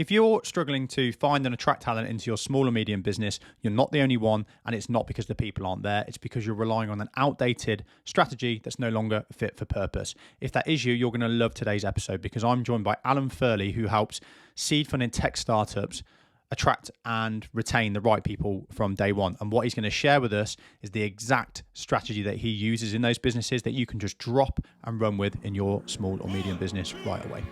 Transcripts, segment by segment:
If you're struggling to find and attract talent into your small or medium business, you're not the only one, and it's not because the people aren't there. It's because you're relying on an outdated strategy that's no longer fit for purpose. If that is you, you're going to love today's episode because I'm joined by Alan Furley, who helps seed funding tech startups attract and retain the right people from day one. And what he's going to share with us is the exact strategy that he uses in those businesses that you can just drop and run with in your small or medium business right away.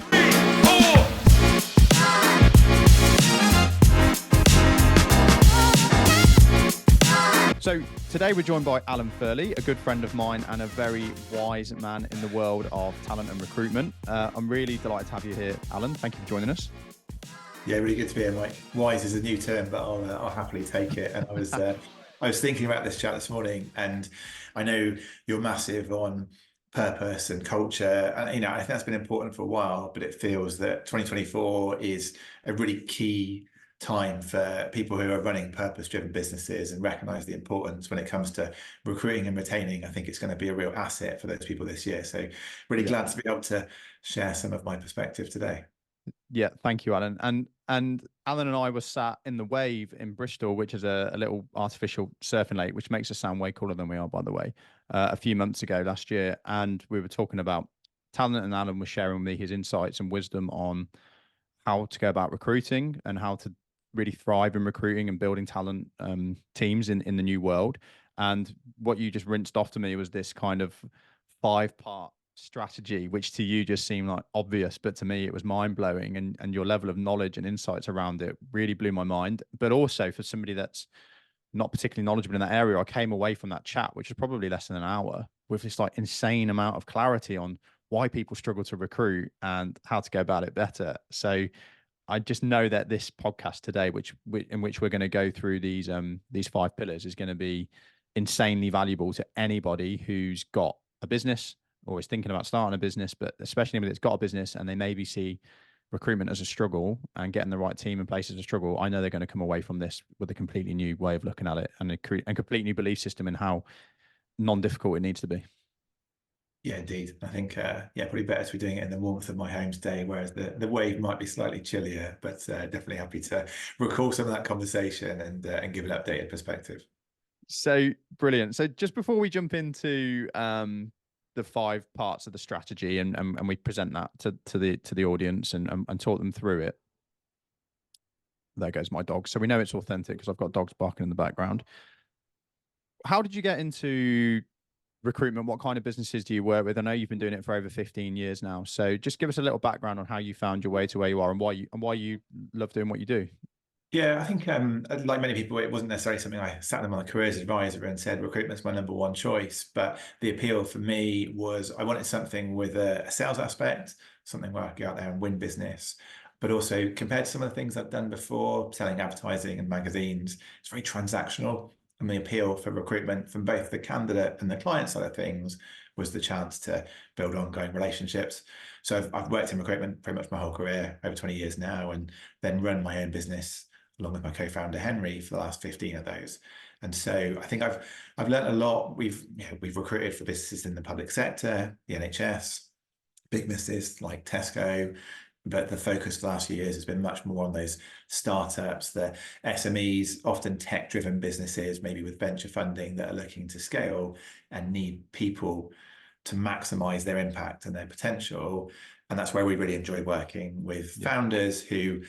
So today we're joined by Alan Furley, a good friend of mine and a very wise man in the world of talent and recruitment. I'm really delighted to have you here, Alan. Thank you for joining us. Yeah, really good to be here, Mike. Wise is a new term, but I'll happily take it. And I was thinking about this chat this morning, and I know you're massive on purpose and culture, and I think that's been important for a while. But it feels that 2024 is a really key time for people who are running purpose-driven businesses and recognize the importance when it comes to recruiting and retaining. I think it's going to be a real asset for those people this year. So really glad to be able to share some of my perspective today. Yeah, thank you, Alan. And Alan and I were sat in the Wave in Bristol, which is a little artificial surfing lake, which makes us sound way cooler than we are, by the way, a few months ago last year. And we were talking about talent, and Alan was sharing with me his insights and wisdom on how to go about recruiting and how to really thrive in recruiting and building talent teams in the new world. And what you just rinsed off to me was this kind of 5-part strategy, which to you just seemed like obvious, but to me it was mind-blowing, and your level of knowledge and insights around it really blew my mind. But also for somebody that's not particularly knowledgeable in that area, I came away from that chat, which was probably less than an hour, with this like insane amount of clarity on why people struggle to recruit and how to go about it better. So I just know that this podcast today, in which we're going to go through these 5 pillars, is going to be insanely valuable to anybody who's got a business or is thinking about starting a business, but especially anybody that's got a business and they maybe see recruitment as a struggle and getting the right team in place as a struggle. I know they're going to come away from this with a completely new way of looking at it and a complete new belief system in how non-difficult it needs to be. Yeah, indeed. I think, probably better to be doing it in the warmth of my home today, whereas the Wave might be slightly chillier, but definitely happy to recall some of that conversation and give an updated perspective. So brilliant. So just before we jump into the 5 parts of the strategy and we present that to the audience and talk them through it. There goes my dog. So we know it's authentic because I've got dogs barking in the background. How did you get into recruitment? What kind of businesses do you work with? I know you've been doing it for over 15 years now. So just give us a little background on how you found your way to where you are and why you love doing what you do. Yeah, I think like many people, it wasn't necessarily something I sat them on a careers advisor and said recruitment's my number one choice. But the appeal for me was I wanted something with a sales aspect, something where I could go out there and win business. But also compared to some of the things I've done before, selling advertising and magazines, it's very transactional. And the appeal for recruitment from both the candidate and the client side of things was the chance to build ongoing relationships. So I've worked in recruitment pretty much my whole career, over 20 years now, and then run my own business along with my co-founder Henry for the last 15 of those. And so I think I've learned a lot. We've recruited for businesses in the public sector, the NHS, big businesses like Tesco, but the focus for the last few years has been much more on those startups, the SMEs, often tech-driven businesses, maybe with venture funding that are looking to scale and need people to maximize their impact and their potential. And that's where we really enjoy working with founders who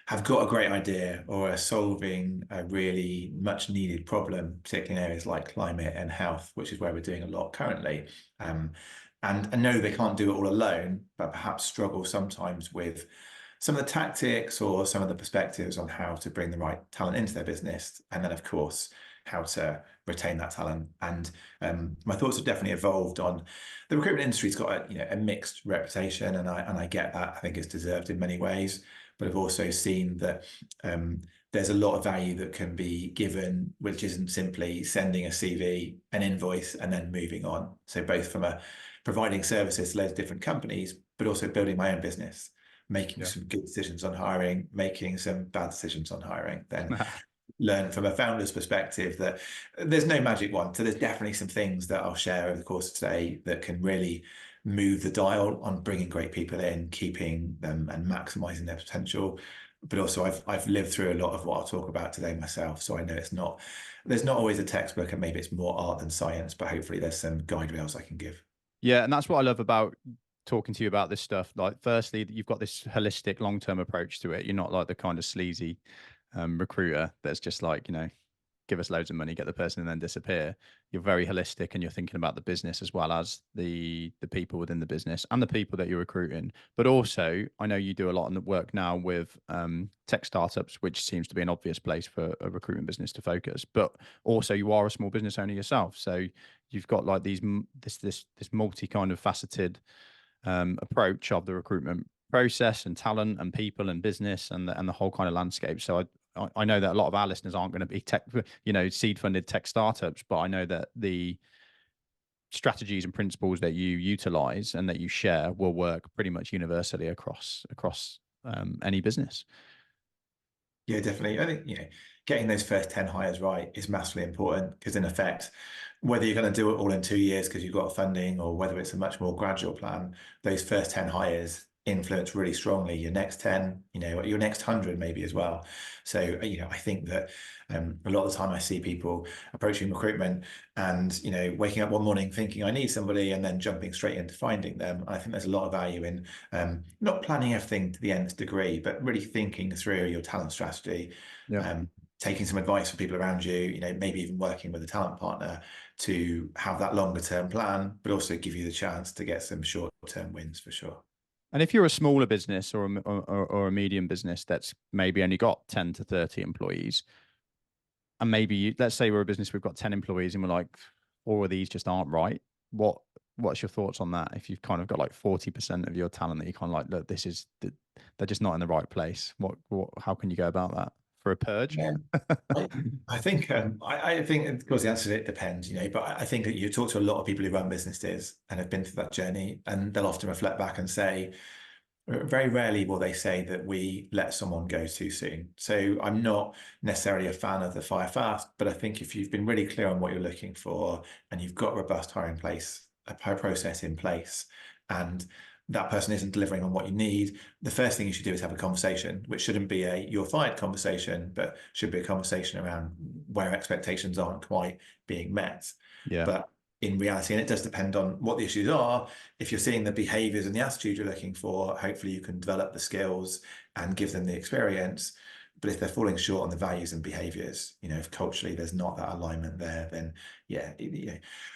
have got a great idea or are solving a really much needed problem, particularly in areas like climate and health, which is where we're doing a lot currently. And I know they can't do it all alone, but perhaps struggle sometimes with some of the tactics or some of the perspectives on how to bring the right talent into their business. And then, of course, how to retain that talent. And my thoughts have definitely evolved on the recruitment industry's got a mixed reputation, and I get that. I think it's deserved in many ways. But I've also seen that there's a lot of value that can be given, which isn't simply sending a CV, an invoice, and then moving on. So both from providing services to loads of different companies, but also building my own business, making some good decisions on hiring, making some bad decisions on hiring, then learn from a founder's perspective that there's no magic one. So there's definitely some things that I'll share over the course of today that can really move the dial on bringing great people in, keeping them and maximizing their potential. but also I've lived through a lot of what I'll talk about today myself. So I know there's not always a textbook, and maybe it's more art than science, but hopefully there's some guide rails I can give. Yeah, and that's what I love about talking to you about this stuff. Like, firstly, you've got this holistic, long-term approach to it. You're not like the kind of sleazy recruiter that's just like, give us loads of money, get the person, and then disappear. You're very holistic, and you're thinking about the business as well as the people within the business and the people that you're recruiting. But also, I know you do a lot of work now with tech startups, which seems to be an obvious place for a recruitment business to focus. But also, you are a small business owner yourself, so you've got like this multi kind of faceted approach of the recruitment process and talent and people and business and the whole kind of landscape. So I know that a lot of our listeners aren't going to be tech, seed funded tech startups, but I know that the strategies and principles that you utilize and that you share will work pretty much universally across any business. Yeah, definitely. I think, getting those first 10 hires right is massively important, because in effect, whether you're going to do it all in 2 years because you've got funding, or whether it's a much more gradual plan, those first 10 hires influence really strongly your next 10, your next 100 maybe as well. So, I think that a lot of the time I see people approaching recruitment and, waking up one morning thinking I need somebody and then jumping straight into finding them. I think there's a lot of value in not planning everything to the nth degree, but really thinking through your talent strategy, Yeah. taking some advice from people around you, maybe even working with a talent partner to have that longer term plan, but also give you the chance to get some short term wins for sure. And if you're a smaller business or a medium business that's maybe only got 10 to 30 employees, and maybe let's say we're a business, we've got 10 employees and we're like, 4 of these just aren't right. What's your thoughts on that? If you've kind of got like 40% of your talent that you kind of like, look, they're just not in the right place. How can you go about that for a purge? Yeah, I think of course the answer to it depends, but I think that you talk to a lot of people who run businesses and have been through that journey, and they'll often reflect back and say, very rarely will they say that we let someone go too soon. So I'm not necessarily a fan of the fire fast, but I think if you've been really clear on what you're looking for and you've got robust hiring process in place, and that person isn't delivering on what you need, the first thing you should do is have a conversation, which shouldn't be a you're fired conversation, but should be a conversation around where expectations aren't quite being met. Yeah. But in reality, and it does depend on what the issues are, if you're seeing the behaviors and the attitude you're looking for, hopefully you can develop the skills and give them the experience. But if they're falling short on the values and behaviors, if culturally there's not that alignment there, then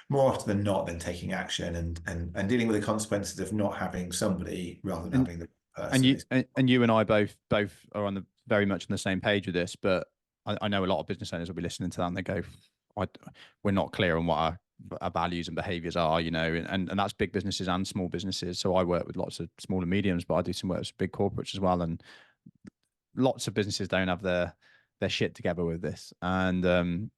more often than not, then taking action and dealing with the consequences of not having somebody rather than having the person. And you and I both are on the very much on the same page with this, but I know a lot of business owners will be listening to that and they go, we're not clear on what our values and behaviors are, and that's big businesses and small businesses. So I work with lots of small and mediums, but I do some work with big corporates as well. And lots of businesses don't have their shit together with this. And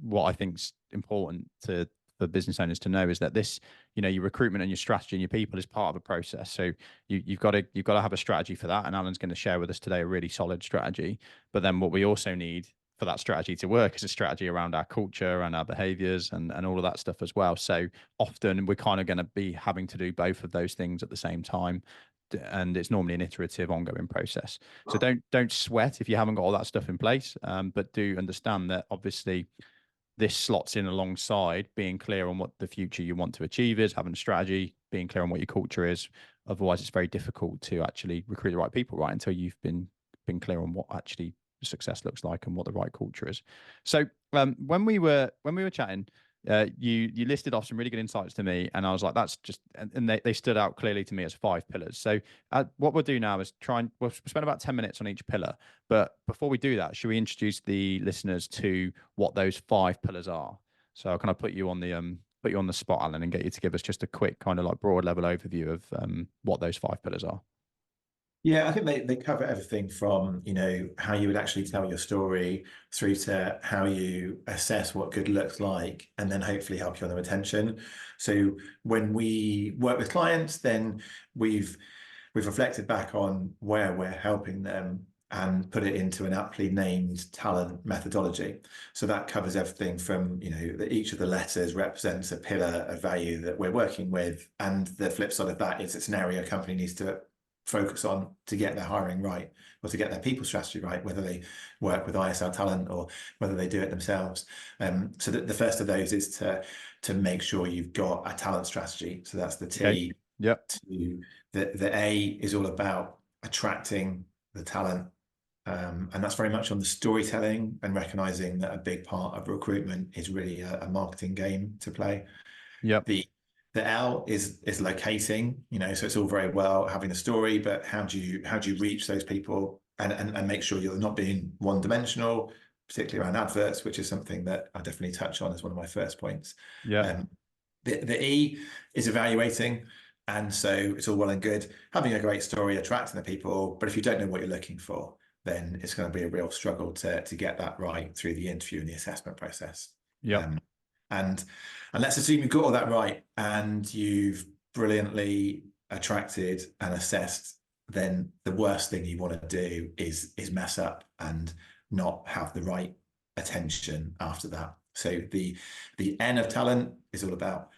what I think's important for business owners to know is that this, your recruitment and your strategy and your people is part of a process. So you've got to have a strategy for that. And Alan's going to share with us today a really solid strategy. But then what we also need for that strategy to work is a strategy around our culture and our behaviors and all of that stuff as well. So often we're kind of going to be having to do both of those things at the same time. And it's normally an iterative, ongoing process. So don't sweat if you haven't got all that stuff in place, but do understand that obviously this slots in alongside being clear on what the future you want to achieve is, having a strategy, being clear on what your culture is. Otherwise, it's very difficult to actually recruit the right people, right? Until you've been clear on what actually success looks like and what the right culture is. So when we were chatting, you listed off some really good insights to me, and I was like, that's just, and they stood out clearly to me as 5 pillars. So what we'll do now is we'll spend about 10 minutes on each pillar. But before we do that, should we introduce the listeners to what those 5 pillars are? So can I put you on the spot, Alan, and get you to give us just a quick kind of like broad level overview of what those 5 pillars are? Yeah, I think they cover everything from, how you would actually tell your story through to how you assess what good looks like, and then hopefully help you on the retention. So when we work with clients, then we've reflected back on where we're helping them and put it into an aptly named talent methodology. So that covers everything from, that each of the letters represents a pillar of value that we're working with. And the flip side of that is it's an area a company needs to focus on to get their hiring right. or to get their people strategy right, whether they work with ISL talent or whether they do it themselves. So the first of those is to make sure you've got a talent strategy. So that's the T. Okay. Yep. To the A is all about attracting the talent. And that's very much on the storytelling and recognizing that a big part of recruitment is really a marketing game to play. Yep. The L is locating, so it's all very well having a story, but how do you reach those people and make sure you're not being one dimensional, particularly around adverts, which is something that I definitely touch on as one of my first points. Yeah. The E is evaluating. And so it's all well and good having a great story, attracting the people, but if you don't know what you're looking for, then it's going to be a real struggle to get that right through the interview and the assessment process. Yeah. And let's assume you've got all that right and you've brilliantly attracted and assessed, then the worst thing you want to do is mess up and not have the right attention after that. So the N of talent is all about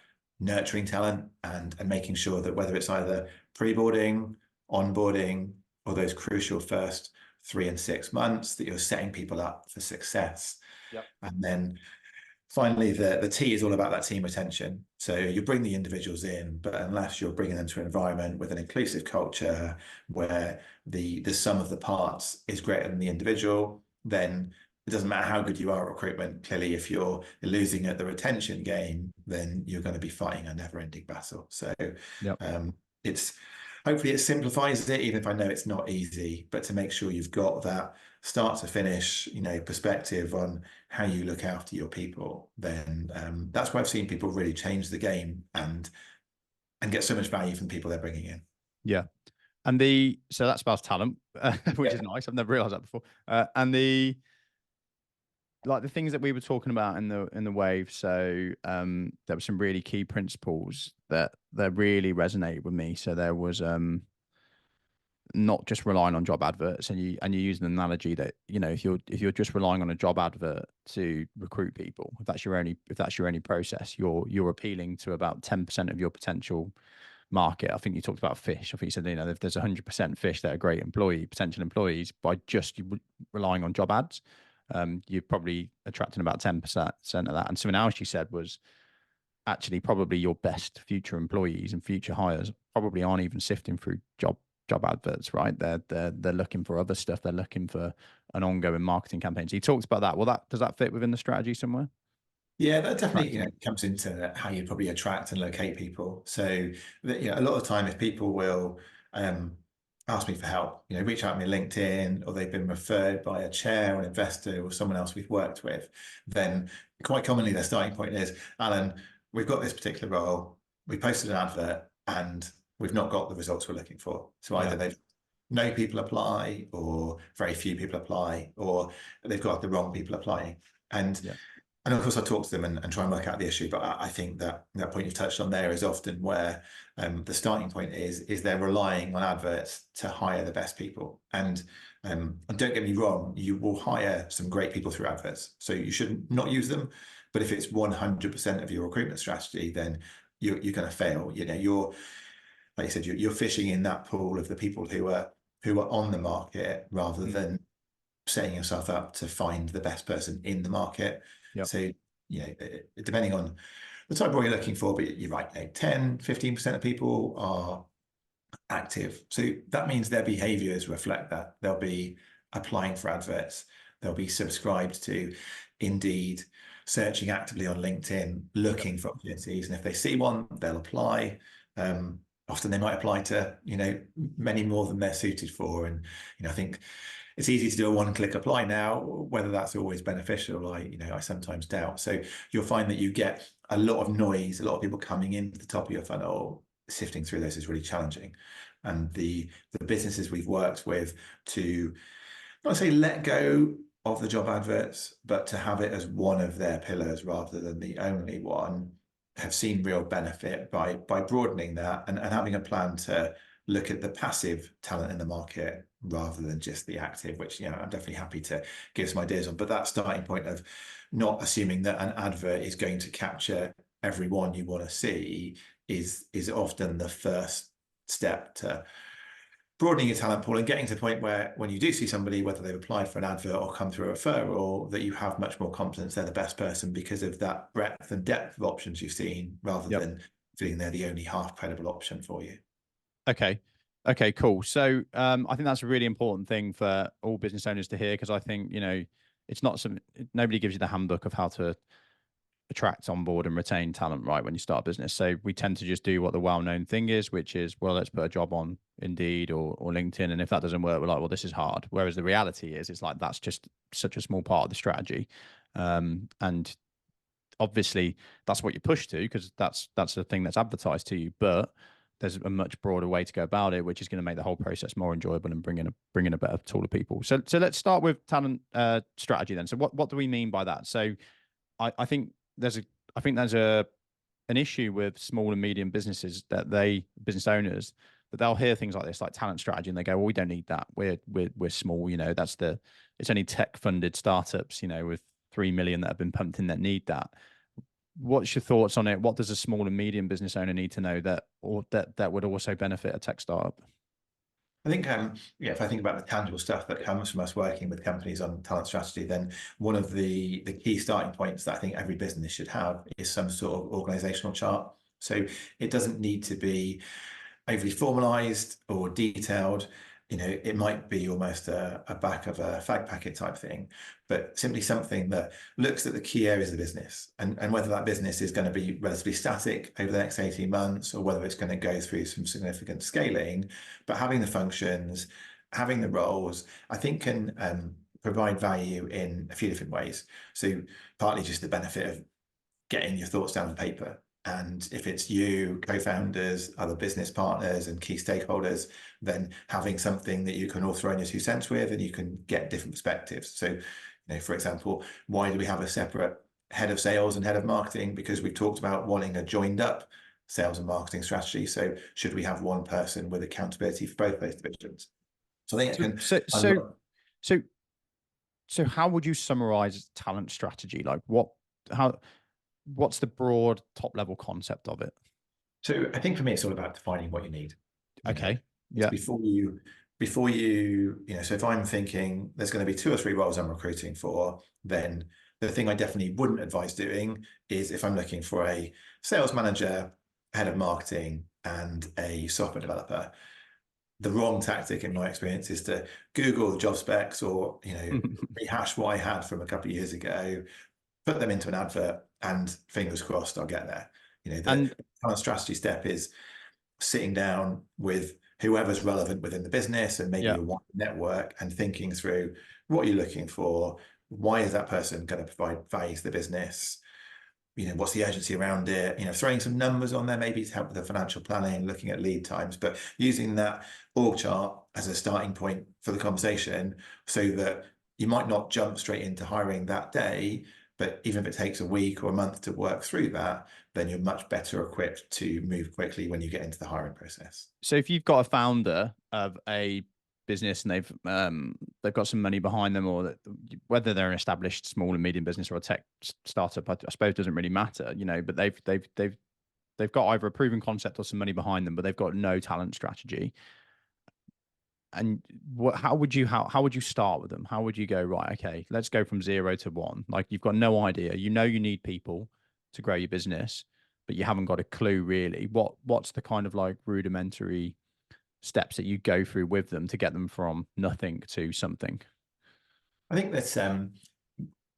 nurturing talent and making sure that whether it's either pre-boarding, onboarding, or those crucial first 3 and 6 months, that you're setting people up for success. Yep. And then finally, the T is all about that team retention. So you bring the individuals in, but unless you're bringing them to an environment with an inclusive culture where the sum of the parts is greater than the individual, then it doesn't matter how good you are at recruitment. Clearly, if you're losing at the retention game, then you're going to be fighting a never-ending battle. So Yep. Hopefully it simplifies it, even if I know it's not easy, but to make sure you've got that start to finish, perspective on how you look after your people, then that's where I've seen people really change the game and get so much value from the people they're bringing in. Yeah. And so that spells talent, which is nice. I've never realized that before. And the things that we were talking about in the wave. So there were some really key principles that really resonated with me. So there was not just relying on job adverts, and you use an analogy that if you're just relying on a job advert to recruit people, if that's your only process, you're appealing to about 10% of your potential market. I think you talked about fish. I think you said if there's 100% fish that are great potential employees, by just relying on job ads, you're probably attracting about 10% of that. And something else you said was actually probably your best future employees and future hires probably aren't even sifting through job adverts, right? They're looking for other stuff. They're looking for an ongoing marketing campaign. So you talked about that. Does that fit within the strategy somewhere? Yeah, that definitely comes into how you probably attract and locate people. So a lot of the time, if people will ask me for help, reach out to me on LinkedIn, or they've been referred by a chair or an investor or someone else we've worked with, then quite commonly their starting point is, Alan, we've got this particular role, we posted an advert and we've not got the results we're looking for. So either no people apply, or very few people apply, or they've got the wrong people applying. And of course, I talk to them and try and work out the issue. But I think that point you've touched on there is often where the starting point is they're relying on adverts to hire the best people. And don't get me wrong, you will hire some great people through adverts. So you should not use them. But if it's 100% of your recruitment strategy, then you're going to fail. You're, like you said, you're fishing in that pool of the people who are on the market rather than setting yourself up to find the best person in the market. Yep. So, depending on the type of role you're looking for, but you're right, 10, 15% of people are active. So that means their behaviors reflect that. They'll be applying for adverts. They'll be subscribed to Indeed, searching actively on LinkedIn, looking for opportunities. And if they see one, they'll apply. Often they might apply to, many more than they're suited for. And, I think it's easy to do a one-click apply now. Whether that's always beneficial, I sometimes doubt. So you'll find that you get a lot of noise, a lot of people coming into the top of your funnel. Sifting through those is really challenging. And the businesses we've worked with to not say let go of the job adverts, but to have it as one of their pillars rather than the only one, have seen real benefit by broadening that and having a plan to look at the passive talent in the market rather than just the active, which I'm definitely happy to give some ideas on. But that starting point of not assuming that an advert is going to capture everyone you want to see is often the first step to broadening your talent pool and getting to the point where when you do see somebody, whether they've applied for an advert or come through a referral, that you have much more confidence they're the best person because of that breadth and depth of options you've seen, rather than feeling they're the only half credible option for you. Okay. Okay, cool. So I think that's a really important thing for all business owners to hear, because I think, it's not some, nobody gives you the handbook of how to attract, onboard, and retain talent, right, when you start a business. So we tend to just do what the well-known thing is, which is, well, let's put a job on Indeed or LinkedIn. And if that doesn't work, we're like, well, this is hard. Whereas the reality is, it's like, that's just such a small part of the strategy. And obviously that's what you push to, because that's the thing that's advertised to you. But there's a much broader way to go about it, which is going to make the whole process more enjoyable and bring in a better tool of people. So let's start with talent strategy then. So what do we mean by that? So I think there's an issue with small and medium businesses, that business owners, that they'll hear things like this, like talent strategy, and they go, well, we don't need that. We're small, it's only tech funded startups, with 3 million that have been pumped in, that need that. What's your thoughts on it? What does a small and medium business owner need to know that would also benefit a tech startup? I think, if I think about the tangible stuff that comes from us working with companies on talent strategy, then one of the key starting points that I think every business should have is some sort of organizational chart. So it doesn't need to be overly formalized or detailed. It might be almost a back of a fag packet type thing, but simply something that looks at the key areas of the business, and whether that business is going to be relatively static over the next 18 months or whether it's going to go through some significant scaling. But having the functions, having the roles, I think can provide value in a few different ways. So partly just the benefit of getting your thoughts down on paper. And if it's you, co-founders, other business partners, and key stakeholders, then having something that you can all throw in your 2 cents with, and you can get different perspectives. So, for example, why do we have a separate head of sales and head of marketing? Because we've talked about wanting a joined up sales and marketing strategy. So should we have one person with accountability for both those divisions? So I think it can. So how would you summarize talent strategy? Like what's the broad top level concept of it? So I think for me, it's all about defining what you need. Okay. Yeah. Before you, so if I'm thinking there's going to be 2 or 3 roles I'm recruiting for, then the thing I definitely wouldn't advise doing is, if I'm looking for a sales manager, head of marketing, and a software developer, the wrong tactic in my experience is to Google the job specs or, rehash what I had from a couple of years ago, put them into an advert, and fingers crossed I'll get there. The talent strategy step is sitting down with whoever's relevant within the business and maybe your wide network, and thinking through what you're looking for. Why is that person going to provide value to the business? What's the urgency around it? Throwing some numbers on there maybe to help with the financial planning, looking at lead times, but using that org chart as a starting point for the conversation, so that you might not jump straight into hiring that day, but even if it takes a week or a month to work through that, then you're much better equipped to move quickly when you get into the hiring process. So if you've got a founder of a business and they've got some money behind them, or whether they're an established small and medium business or a tech startup, I suppose doesn't really matter, but they've got either a proven concept or some money behind them, but they've got no talent strategy. And how would you start with them? How would you go, right, okay, let's go from 0 to 1? Like, you've got no idea, you need people to grow your business, but you haven't got a clue really. What's the kind of like rudimentary steps that you go through with them to get them from nothing to something? I think that's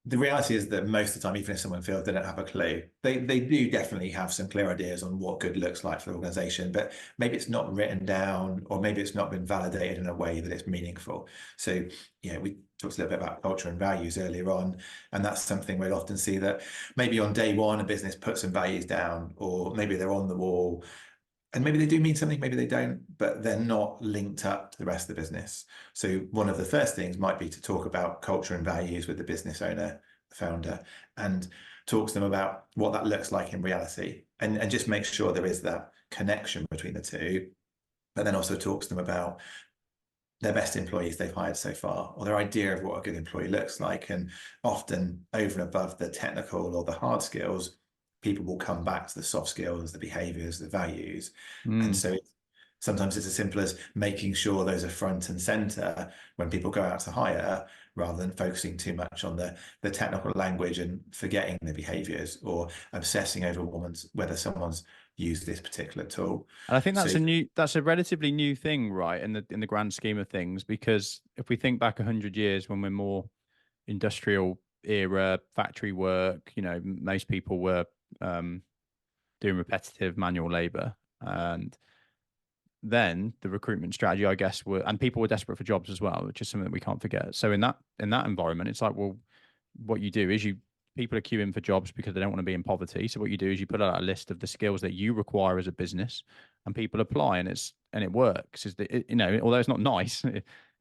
the reality is that most of the time, even if someone feels they don't have a clue, they do definitely have some clear ideas on what good looks like for the organization, but maybe it's not written down, or maybe it's not been validated in a way that it's meaningful. So, we talked a little bit about culture and values earlier on, and that's something we'll often see, that maybe on day one, a business puts some values down, or maybe they're on the wall, and maybe they do mean something, maybe they don't, but they're not linked up to the rest of the business. So one of the first things might be to talk about culture and values with the business owner, the founder, and talk to them about what that looks like in reality, and just make sure there is that connection between the two. But then also talk to them about their best employees they've hired so far, or their idea of what a good employee looks like. And often, over and above the technical or the hard skills, people will come back to the soft skills, the behaviors, the values. And so Sometimes it's as simple as making sure those are front and center when people go out to hire, rather than focusing too much on the technical language and forgetting the behaviors, or obsessing over whether someone's used this particular tool. And I think So that's a relatively new thing, right, in the grand scheme of things, because if we think back 100 years when we're more industrial era, factory work, most people were doing repetitive manual labor. And then the recruitment strategy, I guess, and people were desperate for jobs as well, which is something that we can't forget. So in that environment, it's like, well, what you do is people are queuing for jobs because they don't want to be in poverty. So what you do is you put out a list of the skills that you require as a business, and people apply, and it works. Although it's not nice,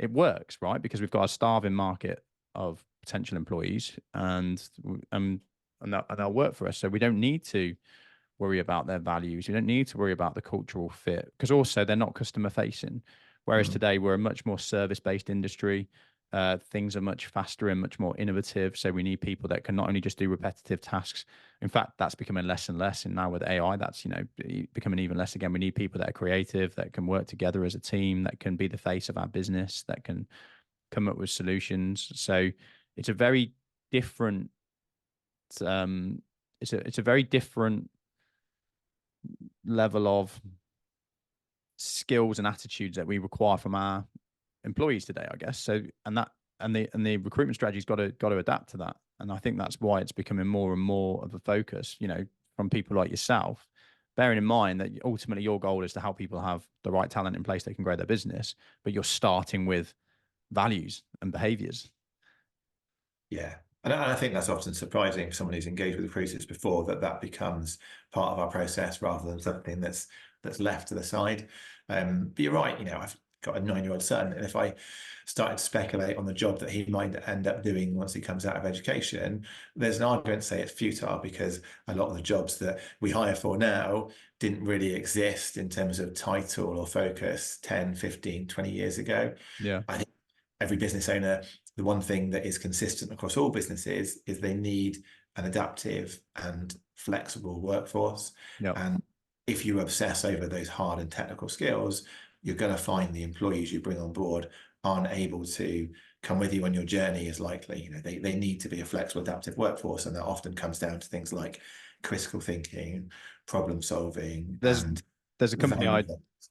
it works, right? Because we've got a starving market of potential employees, and they'll work for us. So we don't need to worry about their values. You don't need to worry about the cultural fit, because also they're not customer facing. Whereas today we're a much more service based industry. Things are much faster and much more innovative. So we need people that can not only just do repetitive tasks. In fact, that's becoming less and less. And now with AI, that's becoming even less again. We need people that are creative, that can work together as a team, that can be the face of our business, that can come up with solutions. So it's a very different. It's a very different level of skills and attitudes that we require from our employees today, I guess. So the recruitment strategy's got to adapt to that. And I think that's why it's becoming more and more of a focus, from people like yourself, bearing in mind that ultimately your goal is to help people have the right talent in place that can grow their business, but you're starting with values and behaviors. Yeah. And I think that's often surprising for someone who's engaged with recruiters before, that becomes part of our process rather than something that's left to the side. But you're right, I've got a 9-year-old son, and if I started to speculate on the job that he might end up doing once he comes out of education, there's an argument to say it's futile, because a lot of the jobs that we hire for now didn't really exist in terms of title or focus 10, 15, 20 years ago. Yeah. I think every business owner, the one thing that is consistent across all businesses is they need an adaptive and flexible workforce. Yeah. And if you obsess over those hard and technical skills, you're going to find the employees you bring on board aren't able to come with you on your journey as likely. They need to be a flexible, adaptive workforce. And that often comes down to things like critical thinking, problem solving. There's a company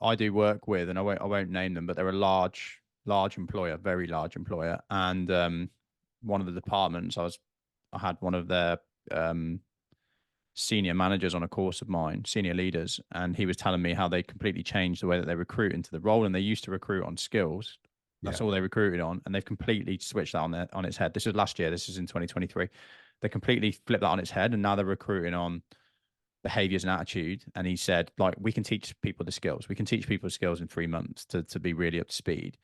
I do work with, and I won't name them, but they're a large employer, very large employer. And one of the departments, I had one of their senior managers on a course of mine, senior leaders, and he was telling me how they completely changed the way that they recruit into the role. And they used to recruit on skills. That's all they recruited on, and they've completely switched that on its head. This is last year. This is in 2023. They completely flipped that on its head, and now they're recruiting on behaviors and attitude. And he said, like, we can teach people the skills. We can teach people skills in 3 months to be really up to speed.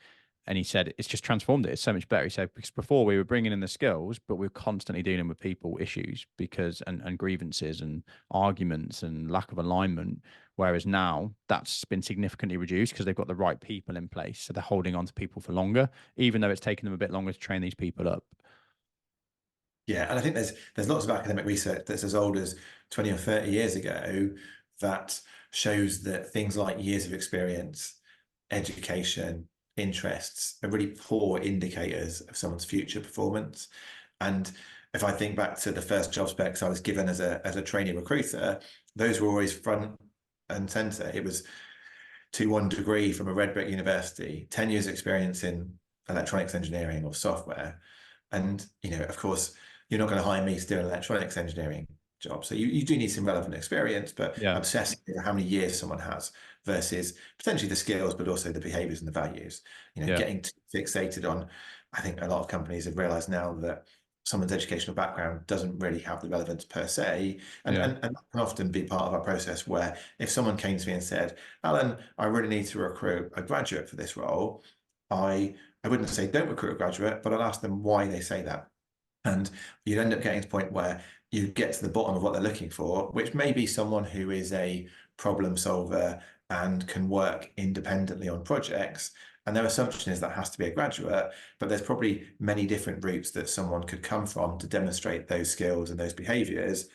And he said it's just transformed it. It's so much better. He said, because before we were bringing in the skills, but we were constantly dealing with people issues and grievances and arguments and lack of alignment. Whereas now that's been significantly reduced because they've got the right people in place. So they're holding on to people for longer, even though it's taken them a bit longer to train these people up. Yeah, and I think there's lots of academic research that's as old as 20 or 30 years ago that shows that things like years of experience, education, interests are really poor indicators of someone's future performance. And if I think back to the first job specs I was given as a trainee recruiter, those were always front and center. It was 2-1 degree from a red brick university, 10 years experience in electronics engineering or software. And, of course, you're not going to hire me to do an electronics engineering job. So you do need some relevant experience, but obsessing over how many years someone has versus potentially the skills, but also the behaviors and the values, getting fixated on. I think a lot of companies have realized now that someone's educational background doesn't really have the relevance per se. And that can often be part of our process, where if someone came to me and said, Alan, I really need to recruit a graduate for this role, I wouldn't say don't recruit a graduate, but I'd ask them why they say that. And you'd end up getting to the point where you get to the bottom of what they're looking for, which may be someone who is a problem solver and can work independently on projects. And their assumption is that has to be a graduate, but there's probably many different routes that someone could come from to demonstrate those skills and those behaviors,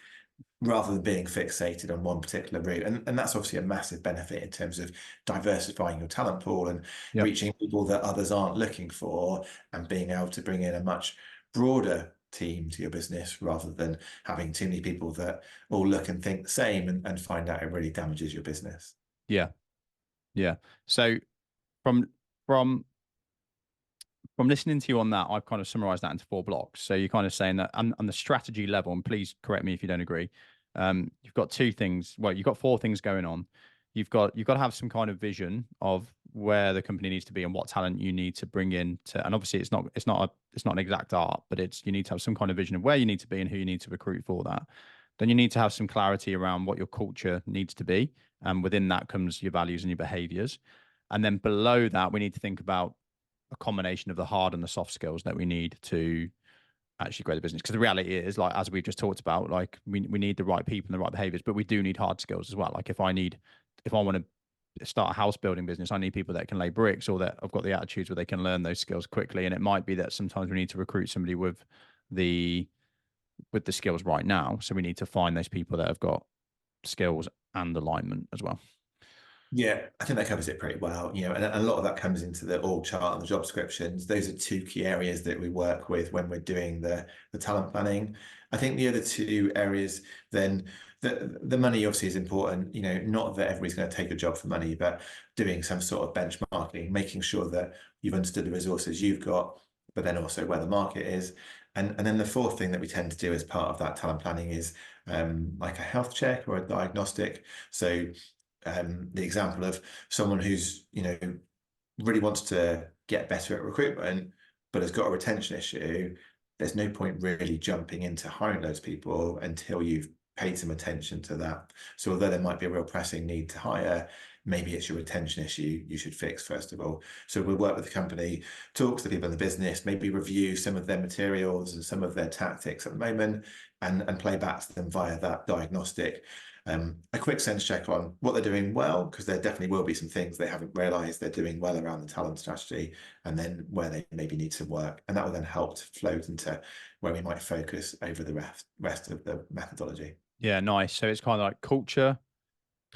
rather than being fixated on one particular route. And that's obviously a massive benefit in terms of diversifying your talent pool and Yep. reaching people that others aren't looking for, and being able to bring in a much broader team to your business rather than having too many people that all look and think the same, and find out it really damages your business. Yeah. Yeah. So from from from listening to you on that, I've kind of summarized that into 4 blocks. So you're kind of saying that on the strategy level, and please correct me if you don't agree, you've got 2 things. Well, you've got 4 things going on. You've got to have some kind of vision of where the company needs to be and what talent you need to bring in to, and obviously it's not an exact art, but it's, you need to have some kind of vision of where you need to be and who you need to recruit for that. Then you need to have some clarity around what your culture needs to be, and within that comes your values and your behaviors. And then below that, we need to think about a combination of the hard and the soft skills that we need to actually grow the business. Because the reality is, like, as we've just talked about, like we need the right people and the right behaviors, but we do need hard skills as well. Like if I want to start a house building business, I need people that can lay bricks, or that have got the attitudes where they can learn those skills quickly. And it might be that sometimes we need to recruit somebody with the skills right now. So we need to find those people that have got skills and alignment as well. Yeah, I think that covers it pretty well. And a lot of that comes into the org chart and the job descriptions. Those are 2 key areas that we work with when we're doing the talent planning. I think the other 2 areas, then the money obviously is important. Not that everybody's going to take a job for money, but doing some sort of benchmarking, making sure that you've understood the resources you've got, but then also where the market is. And then the 4th thing that we tend to do as part of that talent planning is like a health check or a diagnostic. So the example of someone who's really wants to get better at recruitment but has got a retention issue, there's no point really jumping into hiring those people until you've paid some attention to that. So although there might be a real pressing need to hire, maybe it's your retention issue you should fix first of all. So we'll work with the company, talk to the people in the business, maybe review some of their materials and some of their tactics at the moment, and play back to them via that diagnostic. A quick sense check on what they're doing well, because there definitely will be some things they haven't realized they're doing well around the talent strategy, and then where they maybe need some work. And that will then help to float into where we might focus over the rest of the methodology. Yeah, nice. So it's kind of like culture,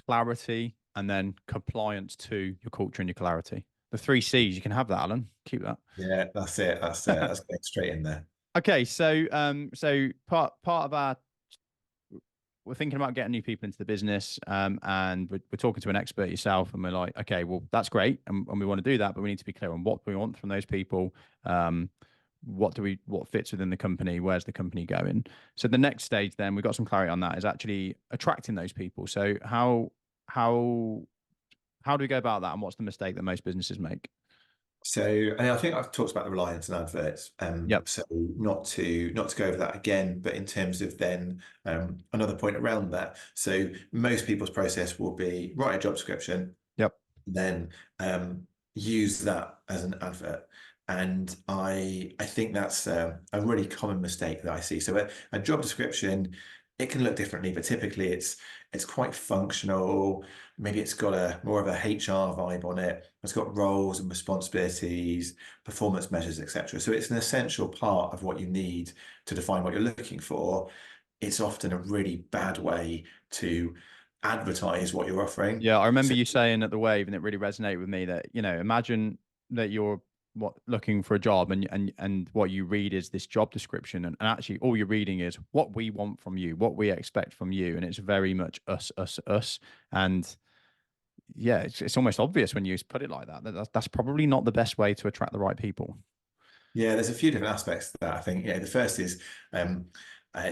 clarity, and then compliance to your culture and your clarity. The 3 C's. You can have that, Alan. Keep that. Yeah, that's it. That's going straight in there. Okay, so part of our, we're thinking about getting new people into the business, and we're talking to an expert, yourself, and we're like, okay, well, that's great, and we want to do that, but we need to be clear on what we want from those people. What fits within the company? Where's the company going? So the next stage, then, we've got some clarity on that, is actually attracting those people. So how do we go about that, and what's the mistake that most businesses make? So, and I think I've talked about the reliance on adverts. Yep. So not to go over that again, but in terms of then another point around that. So most people's process will be write a job description. Yep. Then use that as an advert. And I think that's a really common mistake that I see. So a job description, it can look differently, but typically it's quite functional. Maybe it's got more of a HR vibe on it. It's got roles and responsibilities, performance measures, etc. So it's an essential part of what you need to define what you're looking for. It's often a really bad way to advertise what you're offering. Yeah, I remember you saying at the Wave, and it really resonated with me, that imagine that you're looking for a job, and what you read is this job description, and actually all you're reading is what we want from you, what we expect from you, and it's very much us, us, us. And yeah, it's almost obvious when you put it like that, that's probably not the best way to attract the right people. Yeah, there's a few different aspects to that. I think, the first is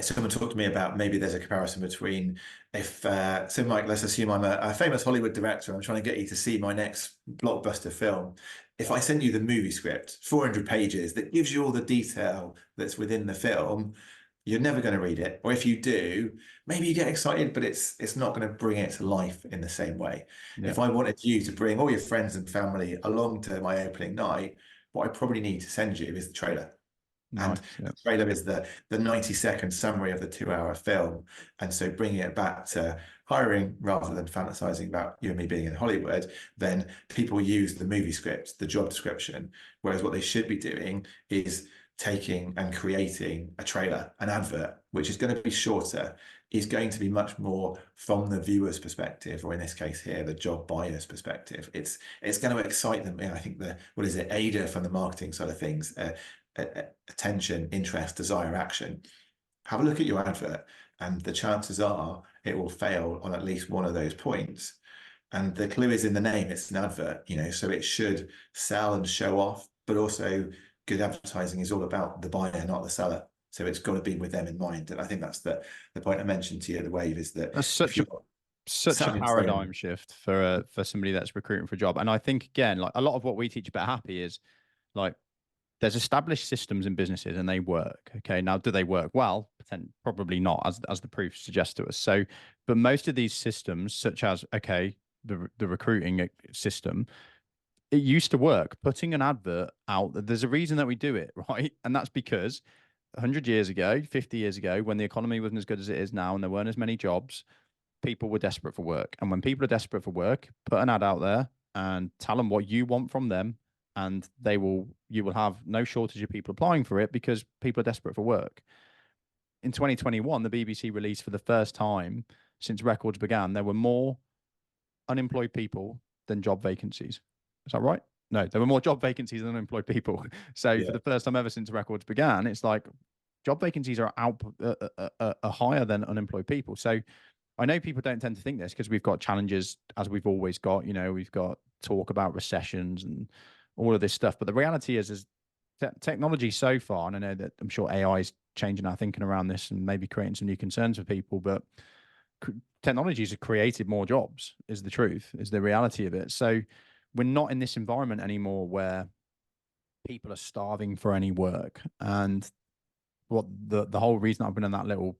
someone talked to me about, maybe there's a comparison between, if so Mike, let's assume I'm a famous Hollywood director, I'm trying to get you to see my next blockbuster film. If I sent you the movie script, 400 pages, that gives you all the detail that's within the film, you're never going to read it. Or if you do, maybe you get excited, but it's not going to bring it to life in the same way. Yeah. If I wanted you to bring all your friends and family along to my opening night, what I probably need to send you is the trailer. Nice, and the trailer is the 90-second summary of the 2-hour film. And so bringing it back to hiring, rather than fantasizing about you and me being in Hollywood, then people use the movie script, the job description. Whereas what they should be doing is taking and creating a trailer, an advert, which is going to be shorter, is going to be much more from the viewer's perspective, or in this case here, the job buyer's perspective. It's going to excite them. I think what is it, AIDA from the marketing side of things, attention, interest, desire, action. Have a look at your advert, and the chances are it will fail on at least one of those points. And the clue is in the name. It's an advert, so it should sell and show off, but also good advertising is all about the buyer, not the seller. So it's got to be with them in mind. And I think that's the point I mentioned to you at the Wave, is that That's such a paradigm shift for somebody that's recruiting for a job. And I think, again, like a lot of what we teach about Happy is like, there's established systems in businesses and they work. Okay. Now, do they work well? Probably not, as the proof suggests to us. So, but most of these systems, such as, okay, the recruiting system, it used to work. Putting an advert out, there's a reason that we do it, right? And that's because 100 years ago, 50 years ago, when the economy wasn't as good as it is now and there weren't as many jobs, people were desperate for work. And when people are desperate for work, put an ad out there and tell them what you want from them, and you will have no shortage of people applying for it because people are desperate for work. In 2021, the BBC released, for the first time since records began, there were more unemployed people than job vacancies. Is that right? No, there were more job vacancies than unemployed people. So for the first time ever since records began, it's like job vacancies are higher than unemployed people. So I know people don't tend to think this because we've got challenges, as we've always got. We've got talk about recessions and all of this stuff. But the reality is technology so far, and I know that I'm sure AI is changing our thinking around this and maybe creating some new concerns for people, but technologies have created more jobs, is the truth, is the reality of it. So we're not in this environment anymore where people are starving for any work. And what the whole reason I've been in that little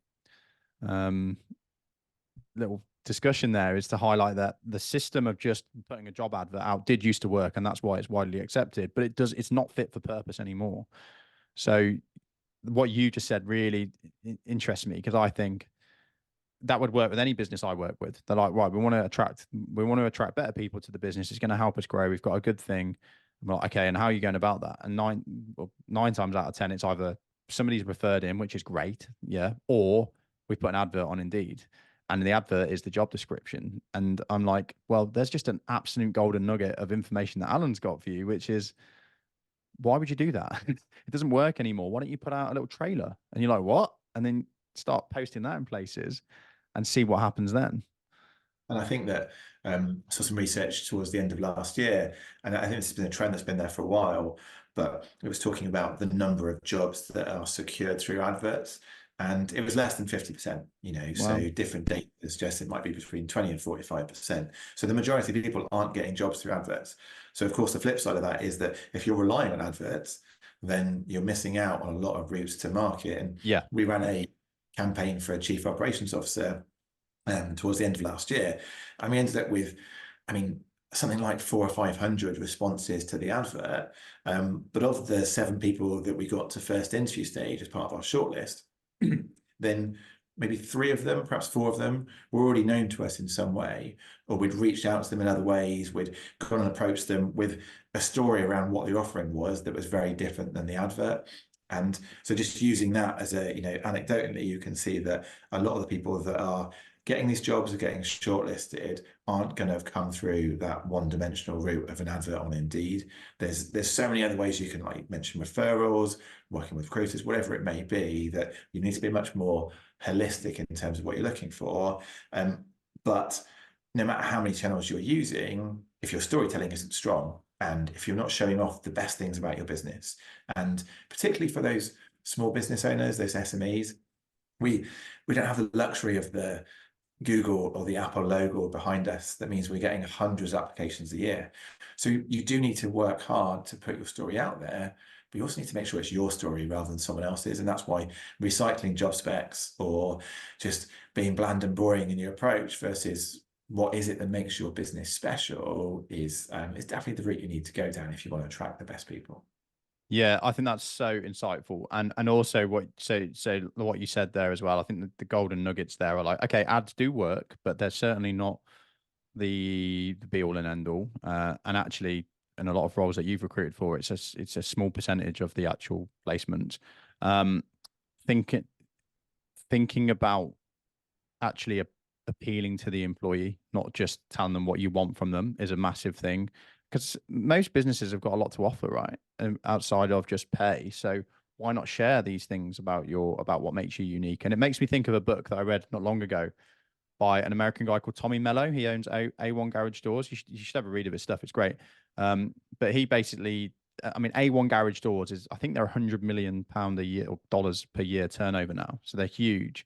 discussion there is to highlight that the system of just putting a job advert out did used to work, and that's why it's widely accepted, but it's not fit for purpose anymore. So what you just said really interests me, because I think that would work with any business I work with. They're like, right, we want to attract better people to the business. It's going to help us grow. We've got a good thing. I'm like, okay, and how are you going about that? And nine times out of 10, it's either somebody's referred in, which is great, yeah, or we put an advert on Indeed, and the advert is the job description. And I'm like, well, there's just an absolute golden nugget of information that Alan's got for you, which is, why would you do that? It doesn't work anymore. Why don't you put out a little trailer? And you're like, what? And then start posting that in places and see what happens then. And I think that I saw some research towards the end of last year, and I think this has been a trend that's been there for a while, but it was talking about the number of jobs that are secured through adverts, and it was less than 50%, Wow. So different data suggests it might be between 20 and 45%. So the majority of people aren't getting jobs through adverts. So of course, the flip side of that is that if you're relying on adverts, then you're missing out on a lot of routes to market. And we ran a campaign for a chief operations officer towards the end of last year, and we ended up with, something like 400 or 500 responses to the advert. But of the 7 people that we got to first interview stage as part of our shortlist, then maybe 3 of them, perhaps 4 of them, were already known to us in some way, or we'd reached out to them in other ways. We'd gone and approached them with a story around what the offering was that was very different than the advert. And so just using that as a, anecdotally, you can see that a lot of the people that are getting these jobs or getting shortlisted aren't going to have come through that one-dimensional route of an advert on Indeed. There's so many other ways you can, like mention referrals, working with recruiters, whatever it may be, that you need to be much more holistic in terms of what you're looking for. But no matter how many channels you're using, if your storytelling isn't strong, and if you're not showing off the best things about your business, and particularly for those small business owners, those SMEs, we don't have the luxury of the Google or the Apple logo behind us. That means we're getting hundreds of applications a year. So you do need to work hard to put your story out there, but you also need to make sure it's your story rather than someone else's. And that's why recycling job specs or just being bland and boring in your approach versus what is it that makes your business special is definitely the route you need to go down if you want to attract the best people. Yeah, I think that's so insightful, and also what what you said there as well. I think the golden nuggets there are like, okay, ads do work, but they're certainly not the be all and end all. And actually, in a lot of roles that you've recruited for, it's a small percentage of the actual placements. Um, thinking thinking about actually appealing to the employee, not just telling them what you want from them, is a massive thing. Because most businesses have got a lot to offer, right? Outside of just pay. So why not share these things about what makes you unique? And it makes me think of a book that I read not long ago by an American guy called Tommy Mello. He owns A1 Garage Doors. You should have a read of his stuff. It's great. But he basically, I mean, A1 Garage Doors is, I think they're £100 million a year, or dollars per year turnover now. So they're huge.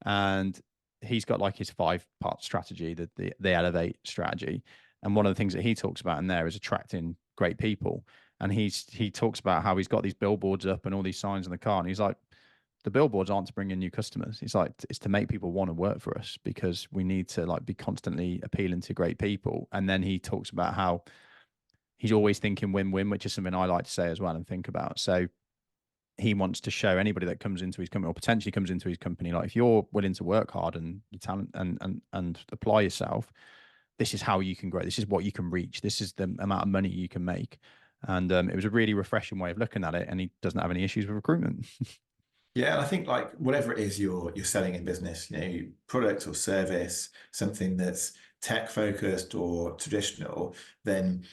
And he's got like his 5-part strategy, the Elevate strategy. And one of the things that he talks about in there is attracting great people. And he talks about how he's got these billboards up and all these signs in the car. And he's like, the billboards aren't to bring in new customers. It's like, it's to make people want to work for us, because we need to like be constantly appealing to great people. And then he talks about how he's always thinking win-win, which is something I like to say as well and think about. So he wants to show anybody that comes into his company, or potentially comes into his company, like, if you're willing to work hard and you talent and apply yourself, this is how you can grow. This is what you can reach. This is the amount of money you can make. And it was a really refreshing way of looking at it. And he doesn't have any issues with recruitment. Yeah, and I think like whatever it is you're selling in business, product or service, something that's tech focused or traditional, then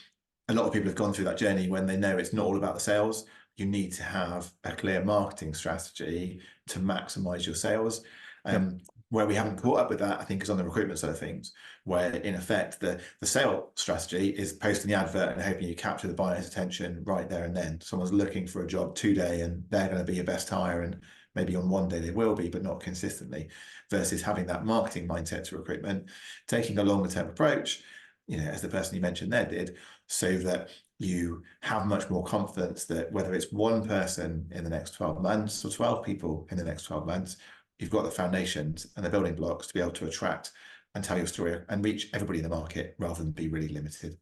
a lot of people have gone through that journey when they know it's not all about the sales. You need to have a clear marketing strategy to maximize your sales. Yep. Where we haven't caught up with that, I think, is on the recruitment side of things, where in effect the sale strategy is posting the advert and hoping you capture the buyer's attention right there and then. Someone's looking for a job today and they're going to be your best hire, and maybe on one day they will be, but not consistently, versus having that marketing mindset to recruitment, taking a longer term approach, as the person you mentioned there did, so that you have much more confidence that whether it's one person in the next 12 months or 12 people in the next 12 months, you've got the foundations and the building blocks to be able to attract and tell your story and reach everybody in the market rather than be really limited.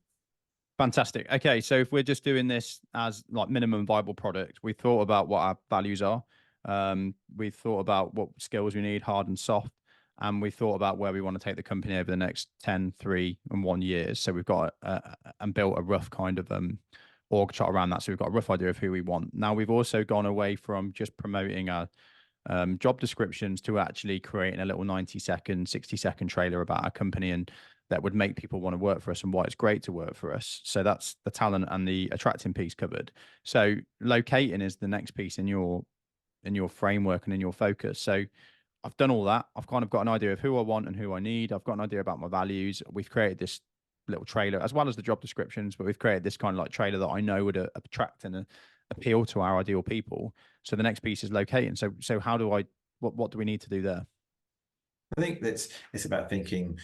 Fantastic. Okay, so if we're just doing this as like minimum viable product, we thought about what our values are. We thought about what skills we need, hard and soft, and we thought about where we want to take the company over the next 10, 3, and 1 years. So we've got and built a rough kind of org chart around that. So we've got a rough idea of who we want. Now we've also gone away from just promoting our job descriptions to actually creating a little 90-second, 60-second trailer about our company, and that would make people want to work for us and why it's great to work for us. So that's the talent and the attracting piece covered. So locating is the next piece in your framework and in your focus. So I've done all that. I've kind of got an idea of who I want and who I need. I've got an idea about my values. We've created this little trailer as well as the job descriptions, but we've created this kind of like trailer that I know would attract and appeal to our ideal people. So the next piece is locating. So how do what do we need to do there? I think it's about thinking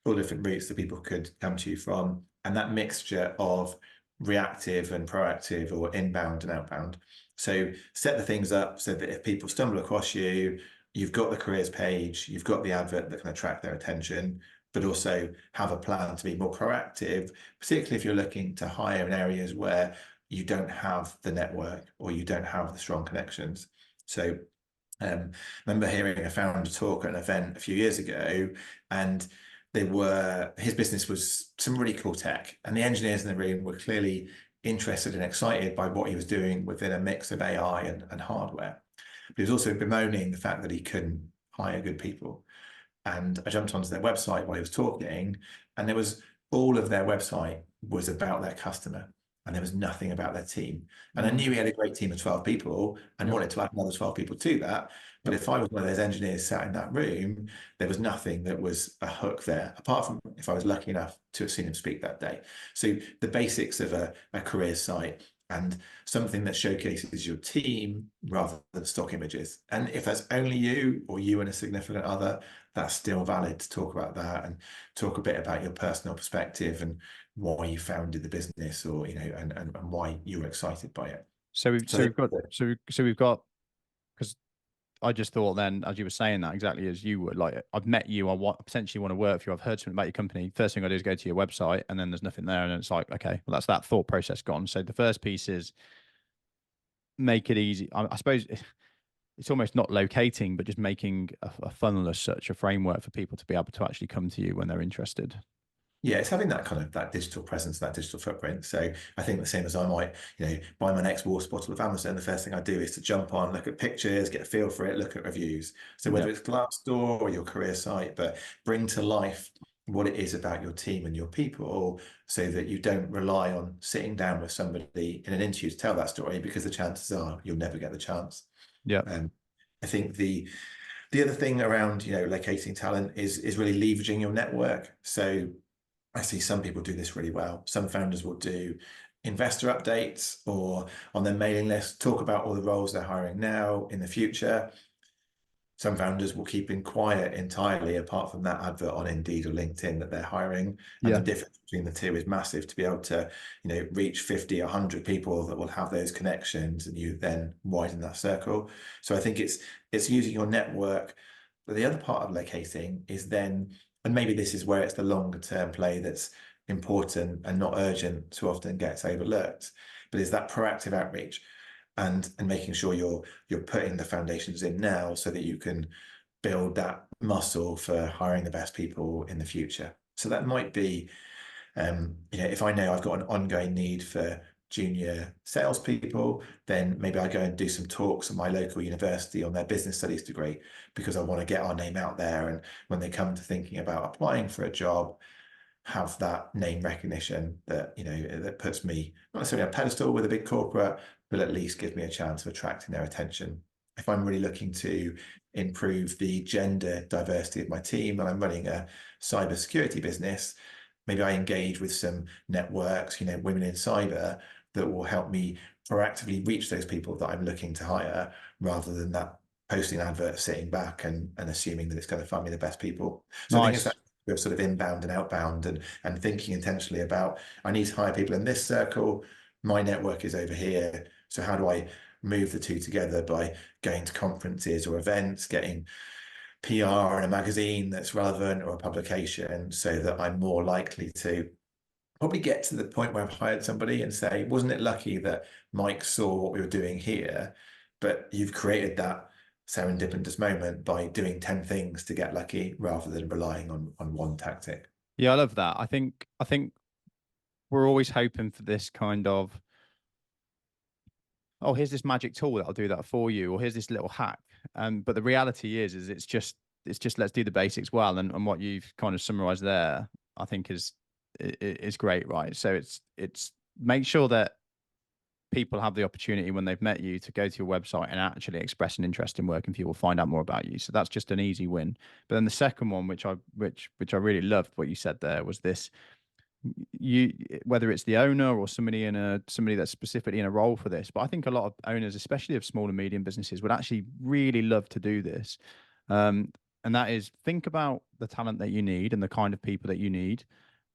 all different routes that people could come to you from, and that mixture of reactive and proactive, or inbound and outbound. So set the things up so that if people stumble across you, you've got the careers page, you've got the advert that can attract their attention, but also have a plan to be more proactive, particularly if you're looking to hire in areas where you don't have the network or you don't have the strong connections. So I remember hearing a founder talk at an event a few years ago, and his business was some really cool tech, and the engineers in the room were clearly interested and excited by what he was doing within a mix of AI and hardware. But he was also bemoaning the fact that he couldn't hire good people. And I jumped onto their website while he was talking, and all of their website was about their customer, and there was nothing about their team. And I knew he had a great team of 12 people and wanted to add another 12 people to that. But if I was one of those engineers sat in that room, there was nothing that was a hook there, apart from if I was lucky enough to have seen him speak that day. So the basics of a career site, and something that showcases your team rather than stock images. And if that's only you or you and a significant other, that's still valid to talk about that and talk a bit about your personal perspective and why you founded the business, or and why you were excited by it. So we've got because I just thought then, as you were saying that, exactly as you would, like, I've met you, potentially want to work for you, I've heard something about your company. First thing I do is go to your website, and then there's nothing there, and it's like, okay, well, that's that thought process gone. So the first piece is make it easy. I suppose it's almost not locating, but just making a funnel as such, a framework for people to be able to actually come to you when they're interested. Yeah, it's having that kind of that digital presence, that digital footprint. So I think the same as I might, buy my next water bottle of Amazon, the first thing I do is to jump on, look at pictures, get a feel for it, look at reviews. So Yeah. whether it's Glassdoor or your career site, but bring to life what it is about your team and your people so that you don't rely on sitting down with somebody in an interview to tell that story, because the chances are you'll never get the chance. Yeah. I think the other thing around, locating talent is really leveraging your network. So I see some people do this really well. Some founders will do investor updates or on their mailing list, talk about all the roles they're hiring now, in the future. Some founders will keep in quiet entirely, apart from that advert on Indeed or LinkedIn that they're hiring. And the Yeah. difference between the two is massive, to be able to, reach 50, 100 people that will have those connections, and you then widen that circle. So I think it's using your network. But the other part of locating is then, and maybe this is where it's the longer term play that's important and not urgent, too often gets overlooked, but is that proactive outreach and making sure you're putting the foundations in now so that you can build that muscle for hiring the best people in the future. So that might be, if I know I've got an ongoing need for junior salespeople, then maybe I go and do some talks at my local university on their business studies degree, because I want to get our name out there. And when they come to thinking about applying for a job, have that name recognition that, that puts me not necessarily on a pedestal with a big corporate, but at least give me a chance of attracting their attention. If I'm really looking to improve the gender diversity of my team and I'm running a cybersecurity business, maybe I engage with some networks, women in cyber, that will help me proactively reach those people that I'm looking to hire, rather than that posting advert, sitting back and assuming that it's going to find me the best people. So I think it's Nice. that of sort of inbound and outbound, and thinking intentionally about, I need to hire people in this circle, my network is over here, so how do I move the two together by going to conferences or events, getting PR in a magazine that's relevant or a publication, so that I'm more likely to probably get to the point where I've hired somebody and say, wasn't it lucky that Mike saw what we were doing here? But you've created that serendipitous moment by doing 10 things to get lucky, rather than relying on one tactic. Yeah, I love that. I think we're always hoping for this kind of, oh, here's this magic tool that'll do that for you, or here's this little hack. But the reality is it's just let's do the basics well. And what you've kind of summarized there, I think is great, right? So it's make sure that people have the opportunity when they've met you to go to your website and actually express an interest in working for you or find out more about you. So that's just an easy win. But then the second one, which I really loved what you said there, was this: you, whether it's the owner or somebody that's specifically in a role for this, but I think a lot of owners, especially of small and medium businesses, would actually really love to do this. And that is, think about the talent that you need and the kind of people that you need,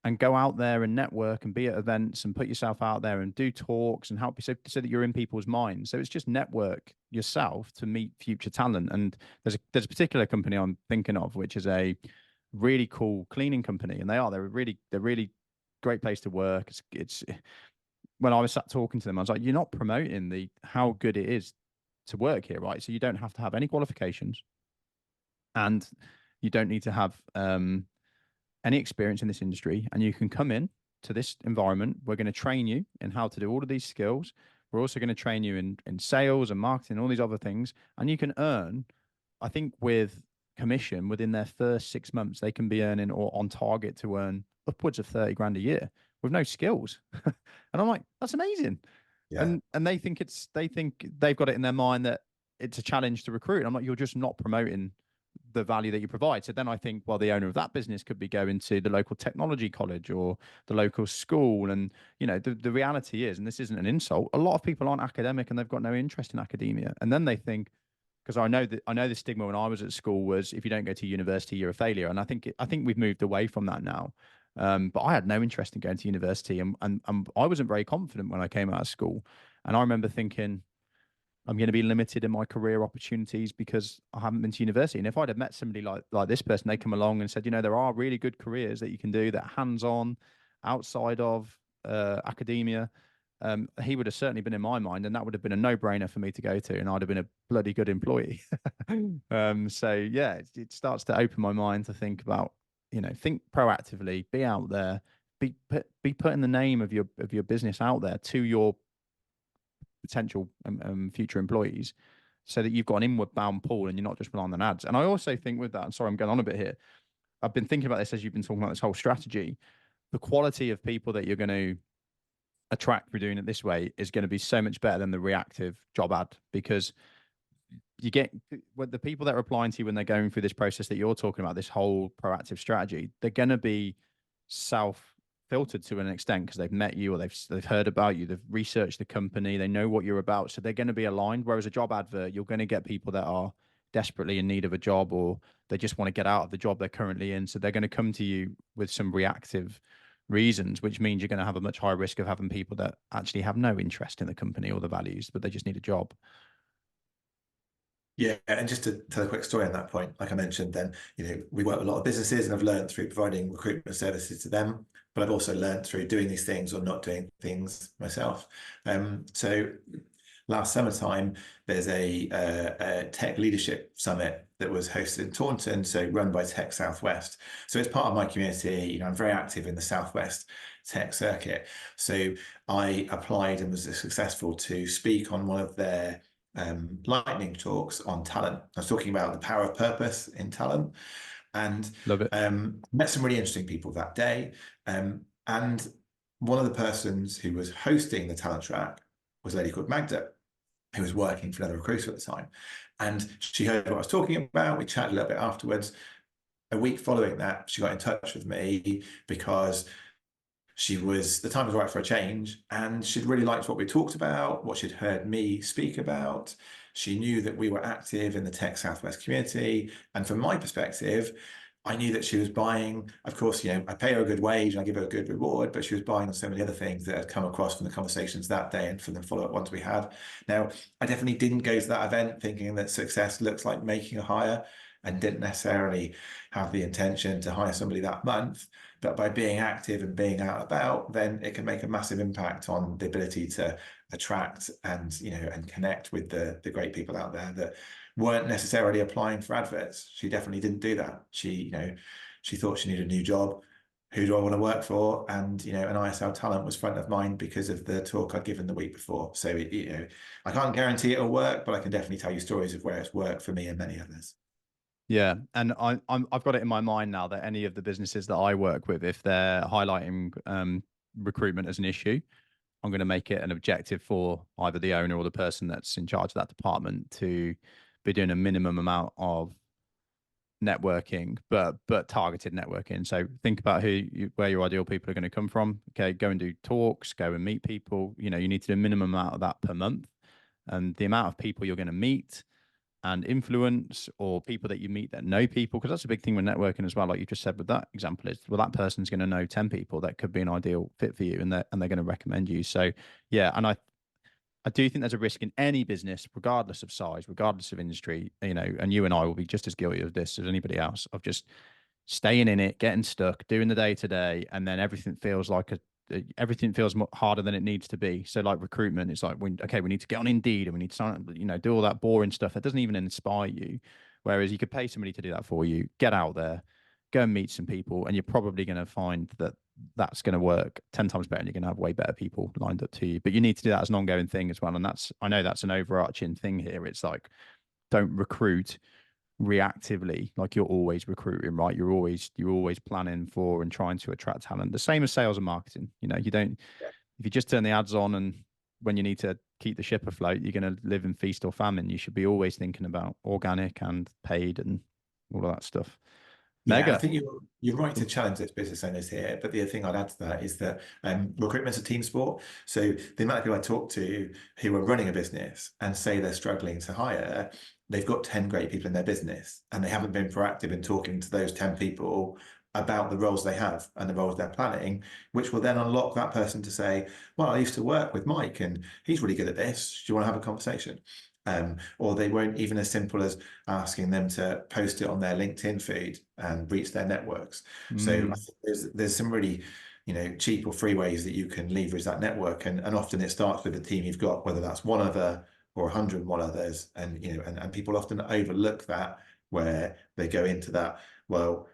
and go out there and network and be at events and put yourself out there and do talks and help you, so that you're in people's minds. So it's just network yourself to meet future talent. And there's a particular company I'm thinking of, which is a really cool cleaning company, and they're really great place to work. It's when I was sat talking to them, I was like, you're not promoting the how good it is to work here, right? So you don't have to have any qualifications, and you don't need to have any experience in this industry, and you can come in to this environment. We're going to train you in how to do all of these skills. We're also going to train you in sales and marketing and all these other things, and you can earn, I think, with commission within their first 6 months, they can be earning or on target to earn upwards of 30 grand a year with no skills. And I'm like, that's amazing. Yeah. And they think they've got it in their mind that it's a challenge to recruit. I'm like, you're just not promoting the value that you provide. So then I think, well, the owner of that business could be going to the local technology college or the local school. And, the reality is, and this isn't an insult, a lot of people aren't academic and they've got no interest in academia. And then they think, because I know the stigma when I was at school was, if you don't go to university, you're a failure. And I think we've moved away from that now. But I had no interest in going to university, and I wasn't very confident when I came out of school. And I remember thinking, I'm going to be limited in my career opportunities because I haven't been to university. And if I'd have met somebody like this person, they come along and said, there are really good careers that you can do that hands-on, outside of academia. He would have certainly been in my mind, and that would have been a no-brainer for me to go to, and I'd have been a bloody good employee. So yeah, it starts to open my mind to think about think proactively, be out there, be putting the name of your business out there to your potential future employees, so that you've got an inward bound pool and you're not just relying on ads. And I also think with that, and sorry, I'm going on a bit here. I've been thinking about this as you've been talking about this whole strategy. The quality of people that you're going to attract through doing it this way is going to be so much better than the reactive job ad, because you get the people that are applying to you when they're going through this process that you're talking about, this whole proactive strategy, they're going to be self filtered to an extent because they've met you or they've heard about you, they've researched the company, they know what you're about, so they're going to be aligned. Whereas a job advert, you're going to get people that are desperately in need of a job, or they just want to get out of the job they're currently in, so they're going to come to you with some reactive reasons, which means you're going to have a much higher risk of having people that actually have no interest in the company or the values, but they just need a job. Yeah, and just to tell a quick story on that point, like I mentioned, then we work with a lot of businesses, and I've learned through providing recruitment services to them, but I've also learned through doing these things or not doing things myself. So last summertime, there's a tech leadership summit that was hosted in Taunton, so run by Tech Southwest. So it's part of my community. I'm very active in the Southwest tech circuit. So I applied and was successful to speak on one of their lightning talks on talent. I was talking about the power of purpose in talent, and Love it. met some really interesting people that day. And one of the persons who was hosting the talent track was a lady called Magda, who was working for another recruiter at the time. And she heard what I was talking about. We chatted a little bit afterwards. A week following that, she got in touch with me because the time was right for a change, and she'd really liked what we talked about, what she'd heard me speak about. She knew that we were active in the Tech Southwest community. And from my perspective, I knew that she was buying, of course, I pay her a good wage and I give her a good reward, but she was buying on so many other things that had come across from the conversations that day and from the follow-up ones we had. Now, I definitely didn't go to that event thinking that success looks like making a hire, and didn't necessarily have the intention to hire somebody that month. But by being active and being out about, then it can make a massive impact on the ability to attract and connect with the great people out there that weren't necessarily applying for adverts. She definitely didn't do that. She thought she needed a new job. Who do I want to work for? And an ISL talent was front of mind because of the talk I'd given the week before. So I can't guarantee it'll work, but I can definitely tell you stories of where it's worked for me and many others. Yeah, and I've got it in my mind now that any of the businesses that I work with, if they're highlighting recruitment as an issue, I'm going to make it an objective for either the owner or the person that's in charge of that department to be doing a minimum amount of networking, but targeted networking. So think about where your ideal people are going to come from. Okay, go and do talks, go and meet people. You need to do a minimum amount of that per month, and the amount of people you're going to meet and influence, or people that you meet that know people, because that's a big thing with networking as well. Like you just said with that example, is well, that person's going to know 10 people that could be an ideal fit for you, and they're going to recommend you. So yeah, and I do think there's a risk in any business, regardless of size, regardless of industry, and you and I will be just as guilty of this as anybody else, of just staying in it, getting stuck, doing the day to day, and then everything feels harder than it needs to be. So like recruitment, it's like, we need to get on Indeed and we need to do all that boring stuff that doesn't even inspire you. Whereas you could pay somebody to do that for you, get out there, go and meet some people, and you're probably going to find that that's going to work 10 times better, and you're going to have way better people lined up to you. But you need to do that as an ongoing thing as well. And I know that's an overarching thing here. It's like, don't recruit reactively, like you're always recruiting, right? You're always planning for and trying to attract talent. The same as sales and marketing. You don't, if you just turn the ads on and when you need to keep the ship afloat, you're going to live in feast or famine. You should be always thinking about organic and paid and all of that stuff. Mega. Yeah, I think you're right to challenge those business owners here. But the other thing I'd add to that is that recruitment's a team sport. So the amount of people I talk to who are running a business and say they're struggling to hire, they've got 10 great people in their business, and they haven't been proactive in talking to those 10 people about the roles they have and the roles they're planning, which will then unlock that person to say, well, I used to work with Mike and he's really good at this. Do you want to have a conversation? Or they won't even as simple as asking them to post it on their LinkedIn feed and reach their networks. So I think there's some really cheap or free ways that you can leverage that network, and often it starts with the team you've got, whether that's one other or 101 others, and and people often overlook that, where they go into that, well,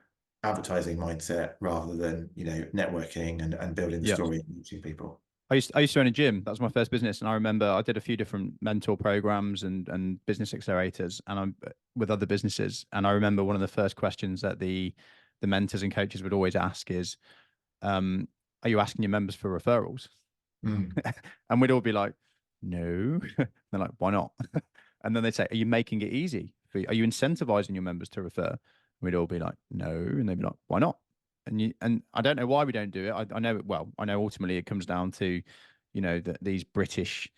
advertising mindset rather than, networking and building the Yeah. story and reaching people. I used to own a gym. That was my first business, and I remember I did a few different mentor programs and business accelerators, and I'm with other businesses. And I remember one of the first questions that the mentors and coaches would always ask is, "Are you asking your members for referrals?" Mm. And we'd all be like, "No." They're like, "Why not?" And then they'd say, "Are you making it easy? Are you incentivizing your members to refer?" And we'd all be like, "No," and they'd be like, "Why not?" And I don't know why we don't do it. I know it well. I know ultimately it comes down to, these British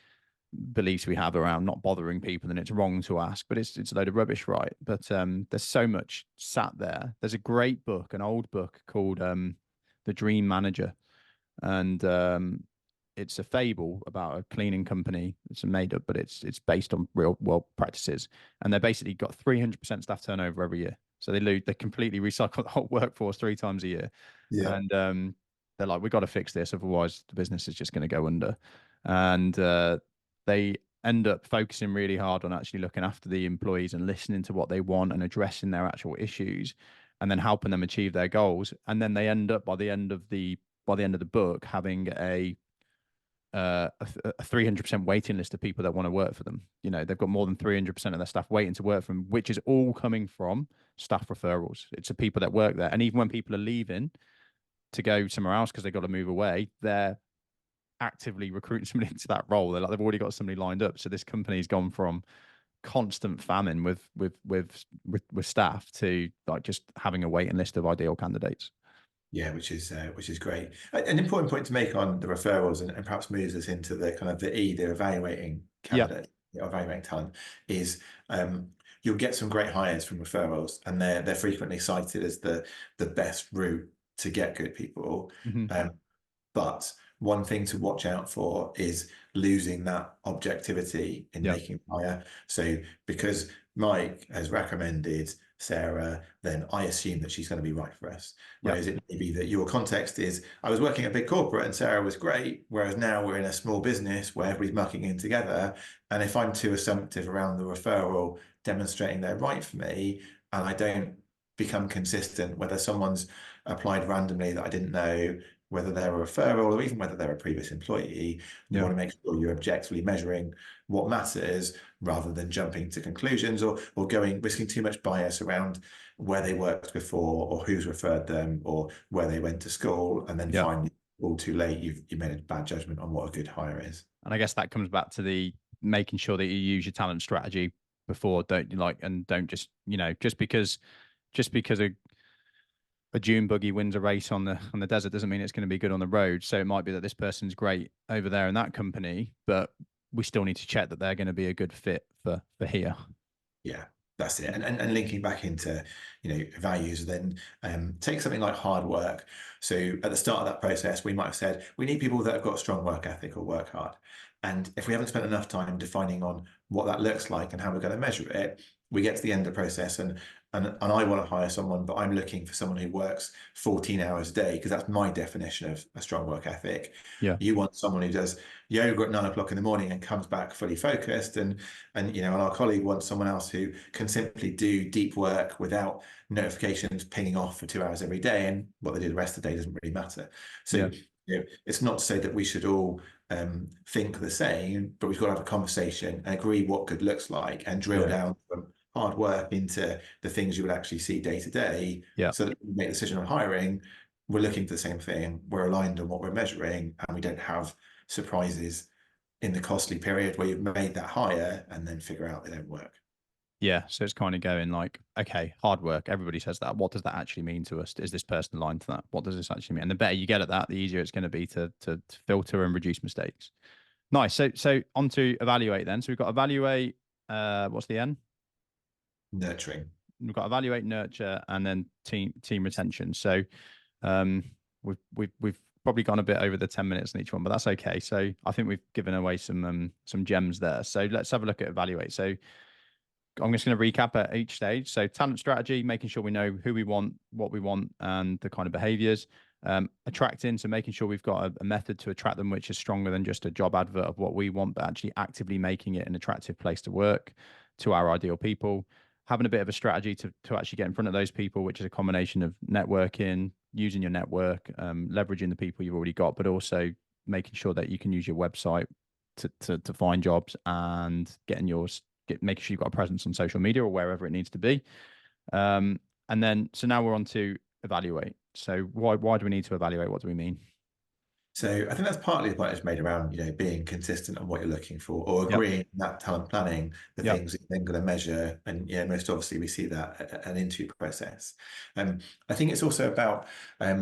beliefs we have around not bothering people, and it's wrong to ask, but it's a load of rubbish, right? But there's so much sat there. There's a great book, an old book called The Dream Manager, and it's a fable about a cleaning company. It's a made up, but it's based on real world practices, and they basically got 300% staff turnover every year. So they completely recycle the whole workforce 3 times a year, Yeah. and they're like, we got to fix this, otherwise the business is just going to go under. And they end up focusing really hard on actually looking after the employees and listening to what they want and addressing their actual issues, and then helping them achieve their goals. And then they end up by the end of the book having a 300% waiting list of people that want to work for them. They've got more than 300% of their staff waiting to work for them, which is all coming from staff referrals. It's the people that work there. And even when people are leaving to go somewhere else because they've got to move away, they're actively recruiting somebody into that role. They've already got somebody lined up. So this company's gone from constant famine with staff to like just having a waiting list of ideal candidates. Yeah, which is great. An important point to make on the referrals, and perhaps moves us into the kind of the evaluating Yeah. candidate, evaluating talent, is you'll get some great hires from referrals, and they're frequently cited as the best route to get good people. Mm-hmm. But one thing to watch out for is losing that objectivity in Yeah. making a hire. So because Mike has recommended Sarah, then I assume that she's going to be right for us. Yeah. Whereas it may be that your context is, I was working at a big corporate and Sarah was great, whereas now we're in a small business where everybody's mucking in together. And if I'm too assumptive around the referral demonstrating they're right for me, and I don't become consistent, whether someone's applied randomly that I didn't know, whether they're a referral or even whether they're a previous employee, you Yeah. want to make sure you're objectively measuring what matters rather than jumping to conclusions or risking too much bias around where they worked before or who's referred them or where they went to school, and then Yeah. finally, all too late, you've made a bad judgment on what a good hire is. And I guess that comes back to the making sure that you use your talent strategy before, don't you, and don't just, just because a dune buggy wins a race on the desert doesn't mean it's going to be good on the road. So it might be that this person's great over there in that company, but we still need to check that they're going to be a good fit for here. Yeah, that's it. And linking back into, values, then take something like hard work. So at the start of that process, we might have said, we need people that have got a strong work ethic or work hard. And if we haven't spent enough time defining on what that looks like and how we're going to measure it, we get to the end of the process and I want to hire someone, but I'm looking for someone who works 14 hours a day because that's my definition of a strong work ethic. Yeah. You want someone who does yoga at 9 o'clock in the morning and comes back fully focused, and our colleague wants someone else who can simply do deep work without notifications pinging off for 2 hours every day, and what they do the rest of the day doesn't really matter. So it's not to say that we should all think the same, but we've got to have a conversation and agree what good looks like and drill down from hard work into the things you would actually see day to day, so that we make a decision on hiring. We're looking for the same thing, we're aligned on what we're measuring, and we don't have surprises in the costly period where you've made that hire and then figure out they don't work. Yeah. So it's kind of going like, okay, hard work. Everybody says that. What does that actually mean to us? Is this person aligned to that? What does this actually mean? And the better you get at that, the easier it's going to be to filter and reduce mistakes. Nice. So on to evaluate then. So we've got evaluate. What's the N? Nurturing. We've got evaluate, nurture, and then team retention. So we've probably gone a bit over the 10 minutes on each one, but that's okay. So I think we've given away some gems there. So let's have a look at evaluate. So I'm just going to recap at each stage. So talent strategy, making sure we know who we want, what we want, and the kind of behaviors. Attracting, so making sure we've got a method to attract them, which is stronger than just a job advert of what we want, but actually actively making it an attractive place to work to our ideal people. having a bit of a strategy to actually get in front of those people, which is a combination of networking, using your network, leveraging the people you've already got, but also making sure that you can use your website to find jobs, and making sure you've got a presence on social media or wherever it needs to be. And then, so now we're on to evaluate. So why do we need to evaluate? What do we mean? So I think that's partly the point is made around, being consistent on what you're looking for, or Yep. agreeing that talent planning, the Yep. things that you're then going to measure. And most obviously we see that an interview process. I think it's also about I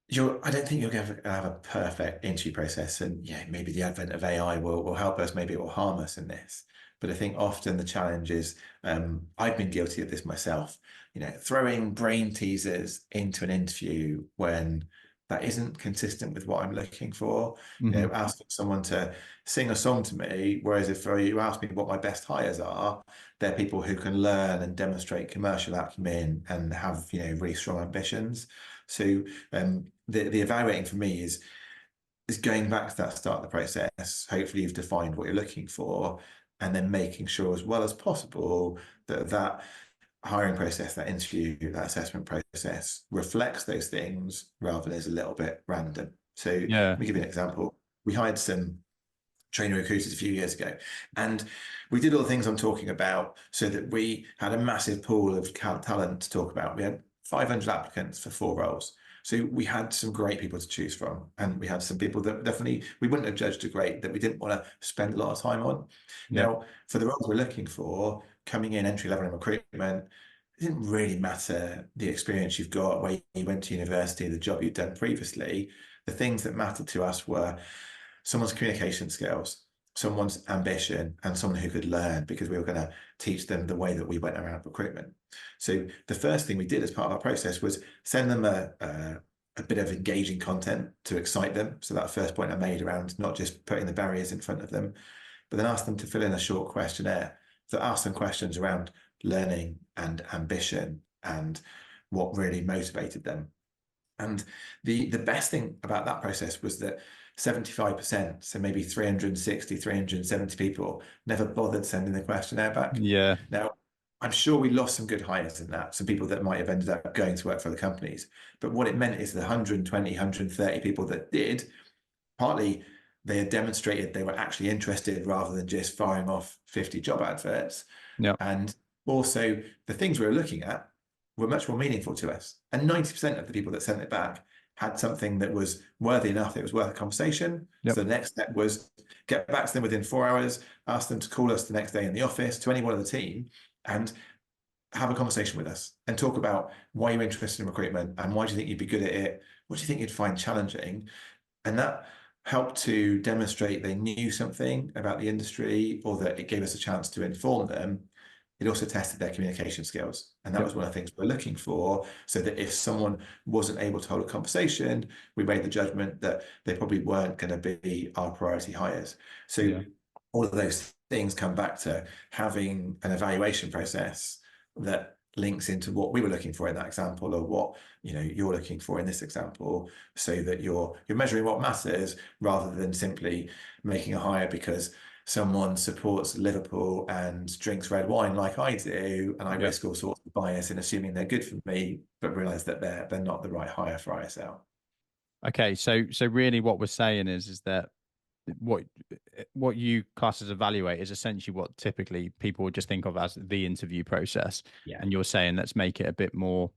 don't think you'll ever have a perfect interview process, and maybe the advent of AI will help us, maybe it will harm us in this. But I think often the challenge is, I've been guilty of this myself, throwing brain teasers into an interview when that isn't consistent with what I'm looking for. Mm-hmm. Asking someone to sing a song to me, whereas if you ask me what my best hires are, they're people who can learn and demonstrate commercial acumen and have really strong ambitions. So the evaluating for me is going back to that start of the process. Hopefully you've defined what you're looking for, and then making sure as well as possible that hiring process, that interview, that assessment process reflects those things rather than is a little bit random. So let me give you an example. We hired some trainee recruiters a few years ago, and we did all the things I'm talking about so that we had a massive pool of talent to talk about. We had 500 applicants for 4 roles. So we had some great people to choose from, and we had some people that definitely we wouldn't have judged a great that we didn't want to spend a lot of time on. Yep. Now, for the roles we're looking for, coming in entry level in recruitment, it didn't really matter the experience you've got, where you went to university, the job you'd done previously. The things that mattered to us were someone's communication skills, someone's ambition, and someone who could learn, because we were going to teach them the way that we went around recruitment. So the first thing we did as part of our process was send them a bit of engaging content to excite them. So that first point I made around not just putting the barriers in front of them, but then ask them to fill in a short questionnaire that asks them questions around learning and ambition and what really motivated them. And the best thing about that process was that 75%, so maybe 360, 370 people never bothered sending the questionnaire back. Yeah. Now, I'm sure we lost some good hires in that, some people that might have ended up going to work for other companies. But what it meant is the 120, 130 people that did, partly they had demonstrated they were actually interested rather than just firing off 50 job adverts. Yep. And also the things we were looking at were much more meaningful to us. And 90% of the people that sent it back had something that was worthy enough that it was worth a conversation. Yep. So the next step was get back to them within 4 hours, ask them to call us the next day in the office, to anyone on the team, and have a conversation with us and talk about why you're interested in recruitment and why do you think you'd be good at it? What do you think you'd find challenging? And that helped to demonstrate they knew something about the industry, or that it gave us a chance to inform them. It also tested their communication skills. And that was one of the things we're looking for, so that if someone wasn't able to hold a conversation, we made the judgment that they probably weren't going to be our priority hires. So all of those things come back to having an evaluation process that links into what we were looking for in that example, or what you're looking for in this example, so that you're measuring what matters rather than simply making a hire because someone supports Liverpool and drinks red wine like I do, and I risk all sorts of bias in assuming they're good for me, but realize that they're not the right hire for ISL. Okay, so really what we're saying is that what you class as evaluate is essentially what typically people would just think of as the interview process. And you're saying let's make it a bit more,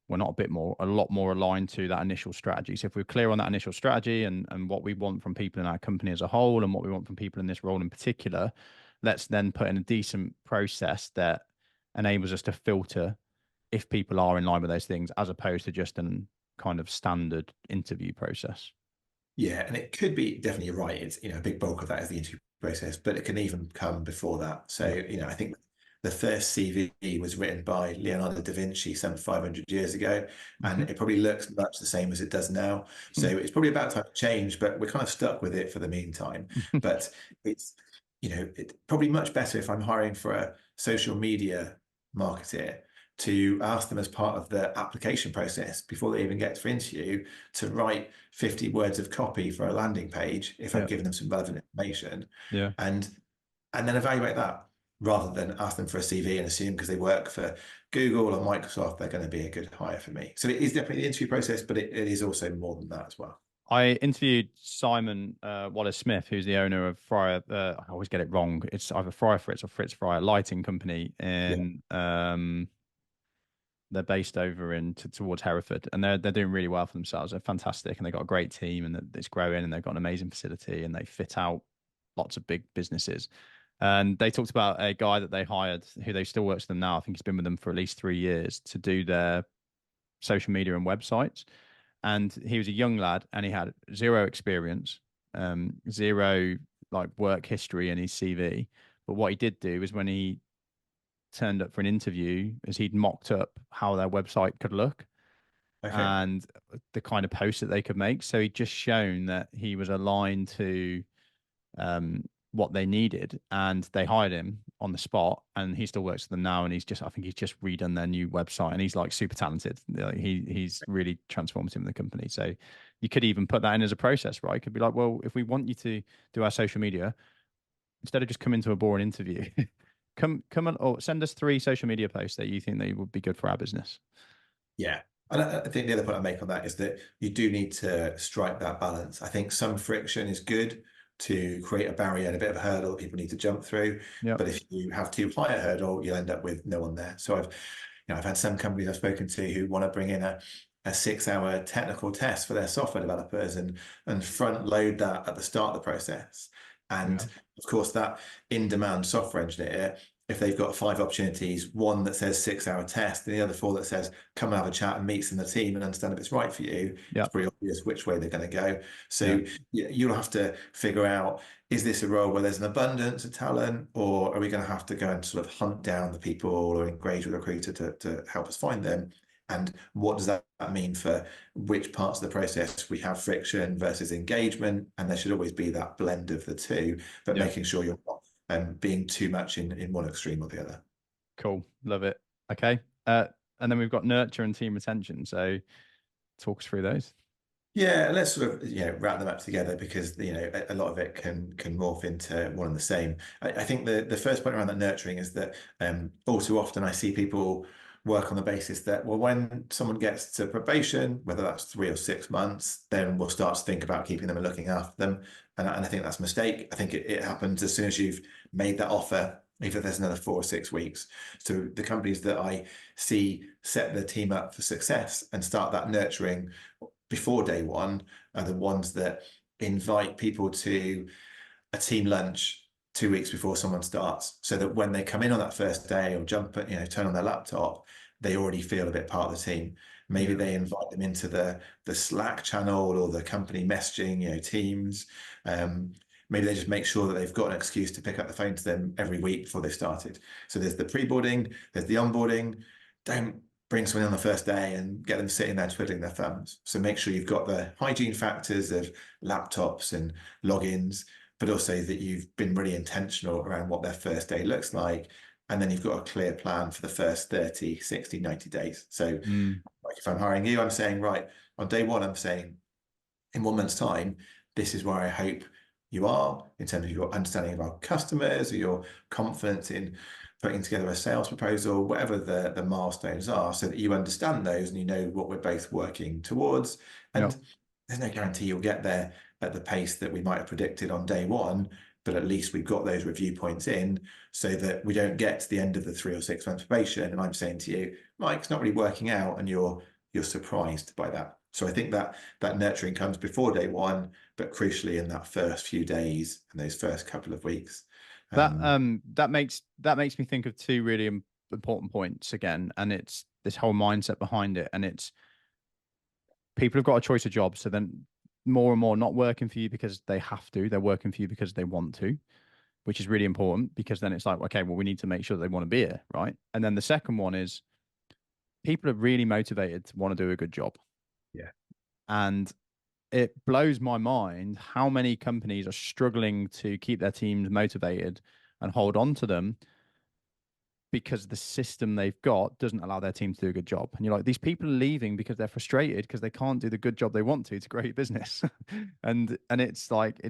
well, not a bit more, a lot more aligned to that initial strategy. So if we're clear on that initial strategy and what we want from people in our company as a whole and what we want from people in this role in particular, let's then put in a decent process that enables us to filter if people are in line with those things, as opposed to just an kind of standard interview process. Yeah, and it could be, definitely you're right. It's, a big bulk of that is the interview process, but it can even come before that. So, I think the first CV was written by Leonardo da Vinci some 500 years ago, and it probably looks much the same as it does now. So it's probably about time to change, but we're kind of stuck with it for the meantime. But it's, it's probably much better if I'm hiring for a social media marketer to ask them as part of the application process before they even get for interview to write 50 words of copy for a landing page if I'm giving them some relevant information, and then evaluate that. rather than ask them for a CV and assume because they work for Google or Microsoft, they're going to be a good hire for me. So it is definitely the interview process, but it is also more than that as well. I interviewed Simon Wallace Smith, who's the owner of Fryer. I always get it wrong. It's either Fryer Fritz or Fritz Fryer lighting company Yeah. in they're based over towards Hereford, and they're doing really well for themselves. They're fantastic, and they've got a great team, and it's growing, and they've got an amazing facility, and they fit out lots of big businesses. And they talked about a guy that they hired, who they still works with them now. I think he's been with them for at least 3 years to do their social media and websites. And he was a young lad, and he had zero experience, zero like work history in his CV. But what he did do is when he turned up for an interview, is he'd mocked up how their website could look Okay. and the kind of posts that they could make. So he'd just shown that he was aligned to what they needed, and they hired him on the spot. And he still works for them now, and I think he's just redone their new website, and he's like super talented. He's really transformative in the company. So you could even put that in as a process, right? It could be like, well, if we want you to do our social media, instead of just coming to a boring interview, come on, or send us 3 social media posts that you think they would be good for our business. Yeah. And I think the other point I make on that is that you do need to strike that balance. I think some friction is good to create a barrier and a bit of a hurdle that people need to jump through. Yeah. But if you have too high a hurdle, you'll end up with no one there. So I've had some companies I've spoken to who want to bring in a 6-hour technical test for their software developers and front load that at the start of the process. And Yeah. of course, that in-demand software engineer, if they've got 5 opportunities, one that says 6-hour test, and the other 4 that says come and have a chat and meet some of the team and understand if it's right for you, Yeah. it's pretty obvious which way they're going to go. Yeah. So you'll have to figure out, is this a role where there's an abundance of talent, or are we going to have to go and sort of hunt down the people or engage with a recruiter to help us find them? And what does that mean for which parts of the process we have friction versus engagement? And there should always be that blend of the two, but Yeah. making sure you're not being too much in one extreme or the other. Cool. Love it. Okay. And then we've got nurture and team retention. So talk us through those. Yeah, let's sort of wrap them up together because a lot of it can morph into one and the same. I think the first point around that nurturing is that all too often I see people work on the basis that, well, when someone gets to probation, whether that's 3 or 6 months, then we'll start to think about keeping them and looking after them. And I think that's a mistake. I think it happens as soon as you've made that offer, even if there's another 4 or 6 weeks. So the companies that I see set the team up for success and start that nurturing before day one are the ones that invite people to a team lunch 2 weeks before someone starts, so that when they come in on that first day or turn on their laptop, they already feel a bit part of the team. Maybe Yeah. they invite them into the Slack channel or the company messaging, Teams. Maybe they just make sure that they've got an excuse to pick up the phone to them every week before they started. So there's the pre-boarding, there's the onboarding. Don't bring someone in on the first day and get them sitting there twiddling their thumbs. So make sure you've got the hygiene factors of laptops and logins, but also that you've been really intentional around what their first day looks like. And then you've got a clear plan for the first 30, 60, 90 days. So like if I'm hiring you, I'm saying, right, on day one, I'm saying in 1 month's time, this is where I hope you are in terms of your understanding of our customers or your confidence in putting together a sales proposal, whatever the milestones are, so that you understand those and you know what we're both working towards. Yeah. And there's no guarantee you'll get there at the pace that we might have predicted on day one, but at least we've got those review points in so that we don't get to the end of the 3 or 6 month probation and I'm saying to you, Mike, it's not really working out, and you're surprised by that. So I think that nurturing comes before day one, but crucially in that first few days and those first couple of weeks. That makes me think of 2 really important points again, and it's this whole mindset behind it, and it's people have got a choice of jobs, so then more and more not working for you because they have to, they're working for you because they want to, which is really important, because then it's like, okay, well, we need to make sure they want to be here, right? And then the second one is people are really motivated to want to do a good job. Yeah. And it blows my mind how many companies are struggling to keep their teams motivated and hold on to them because the system they've got doesn't allow their team to do a good job. And you're like, these people are leaving because they're frustrated because they can't do the good job they want to grow your business. And it's like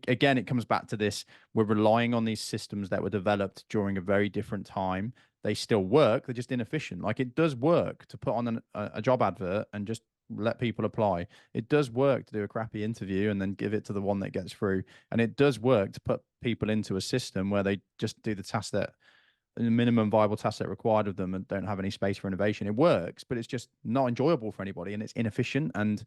again, it comes back to this: we're relying on these systems that were developed during a very different time. They still work, they're just inefficient. Like, it does work to put on a job advert and just let people apply. It does work to do a crappy interview and then give it to the one that gets through. And it does work to put people into a system where they just do the task that the minimum viable task set required of them and don't have any space for innovation. It works, but it's just not enjoyable for anybody, and it's inefficient. And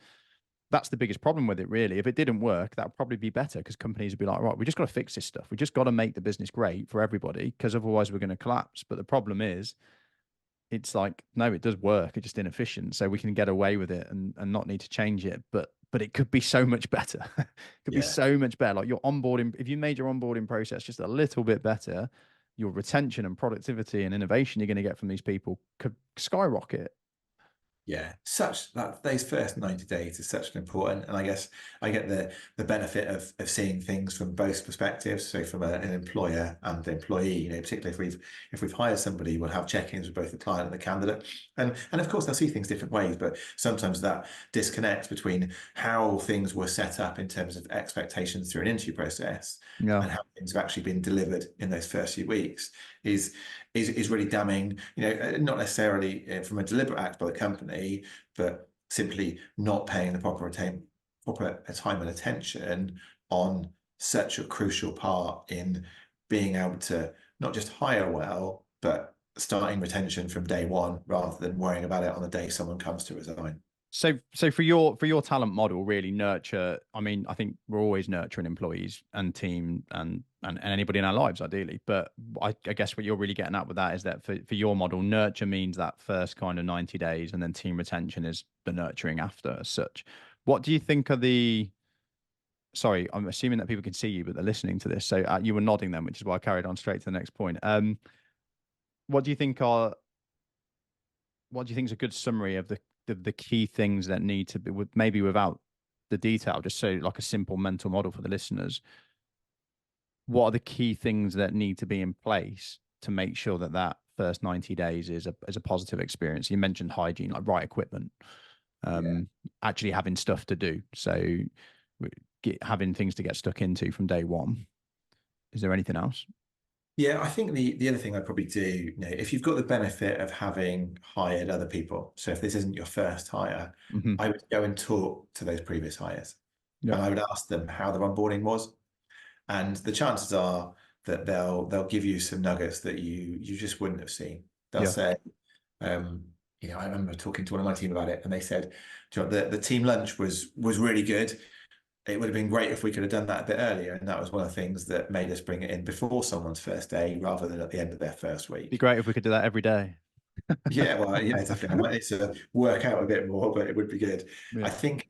that's the biggest problem with it, really. If it didn't work, that would probably be better, because companies would be like, right, we just got to fix this stuff. We just got to make the business great for everybody, because otherwise we're going to collapse. But the problem is, it's like, no, it does work. It's just inefficient. So we can get away with it and not need to change it. But it could be so much better. It could be so much better. Like, your onboarding, if you made your onboarding process just a little bit better, your retention and productivity and innovation you're going to get from these people could skyrocket. Yeah, such that those first 90 days is such an important, and I guess I get the benefit of seeing things from both perspectives. So from an employer and employee, you know, particularly if we've hired somebody, we'll have check-ins with both the client and the candidate, and of course they'll see things different ways. But sometimes that disconnect between how things were set up in terms of expectations through an interview process Yeah. and how things have actually been delivered in those first few weeks is really damning. You know, not necessarily from a deliberate act by the company, but simply not paying the proper time and attention on such a crucial part in being able to not just hire well, but starting retention from day one, rather than worrying about it on the day someone comes to resign. So for your talent model, really nurture. I mean, I think we're always nurturing employees and team and anybody in our lives, ideally. But I guess what you're really getting at with that is that for your model, nurture means that first kind of 90 days, and then team retention is the nurturing after, as such. What do you think are the Sorry, I'm assuming that people can see you, but they're listening to this. So you were nodding then, which is why I carried on straight to the next point. What do you think are what do you think is a good summary of the key things that need to be, maybe without the detail, just so like a simple mental model for the listeners? What are the key things that need to be in place to make sure that that first 90 days is a positive experience? You mentioned hygiene, like right equipment, actually having stuff to do. So having things to get stuck into from day one. Is there anything else? Yeah, I think the other thing I'd probably do, you know, if you've got the benefit of having hired other people, so if this isn't your first hire, Mm-hmm. I would go and talk to those previous hires, Yeah. and I would ask them how their onboarding was, and the chances are that they'll give you some nuggets that you just wouldn't have seen. They'll Yeah. say, you know, I remember talking to one of my team about it, and they said, "Do you know, the team lunch was really good. It would have been great if we could have done that a bit earlier." And that was one of the things that made us bring it in before someone's first day rather than at the end of their first It'd be week. great if we could do that every day. Yeah, well, yeah, exactly. I might need to work out a bit more, but it would be good. Yeah. I think,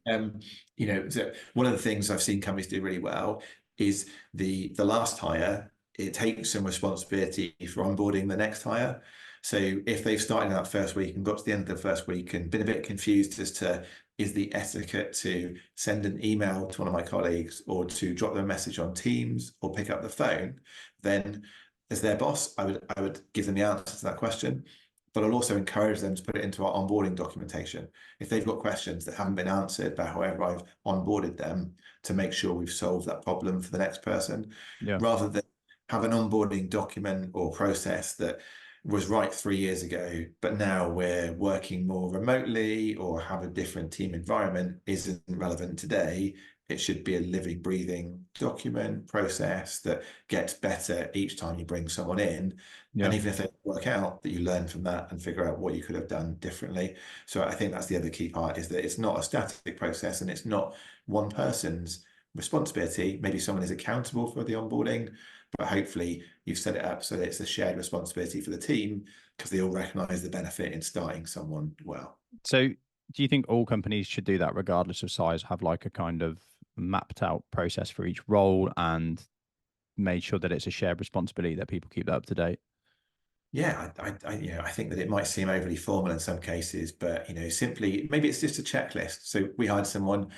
you know, so one of the things I've seen companies do really well is the last hire. It takes some responsibility for onboarding the next hire. So if they've started that first week and got to the end of the first week and been a bit confused as to, is the etiquette to send an email to one of my colleagues or to drop them a message on Teams or pick up the phone, then as their boss, I would give them the answer to that question. But I'll also encourage them to put it into our onboarding documentation. If they've got questions that haven't been answered by however I've onboarded them, to make sure we've solved that problem for the next person, Yeah. rather than have an onboarding document or process that was right 3 years ago, but now we're working more remotely or have a different team environment, isn't relevant today. It should be a living, breathing document process that gets better each time you bring someone in. Yeah. And even if they work out, that you learn from that and figure out what you could have done differently. So I think that's the other key part, is that it's not a static process and it's not one person's responsibility. Maybe someone is accountable for the onboarding, but hopefully you've set it up so that it's a shared responsibility for the team, because they all recognize the benefit in starting someone well. So do you think all companies should do that regardless of size, have like a kind of mapped out process for each role and made sure that it's a shared responsibility, that people keep that up to date? Yeah, you know, I think that it might seem overly formal in some cases, but you know, simply maybe it's just a checklist. So we hired someone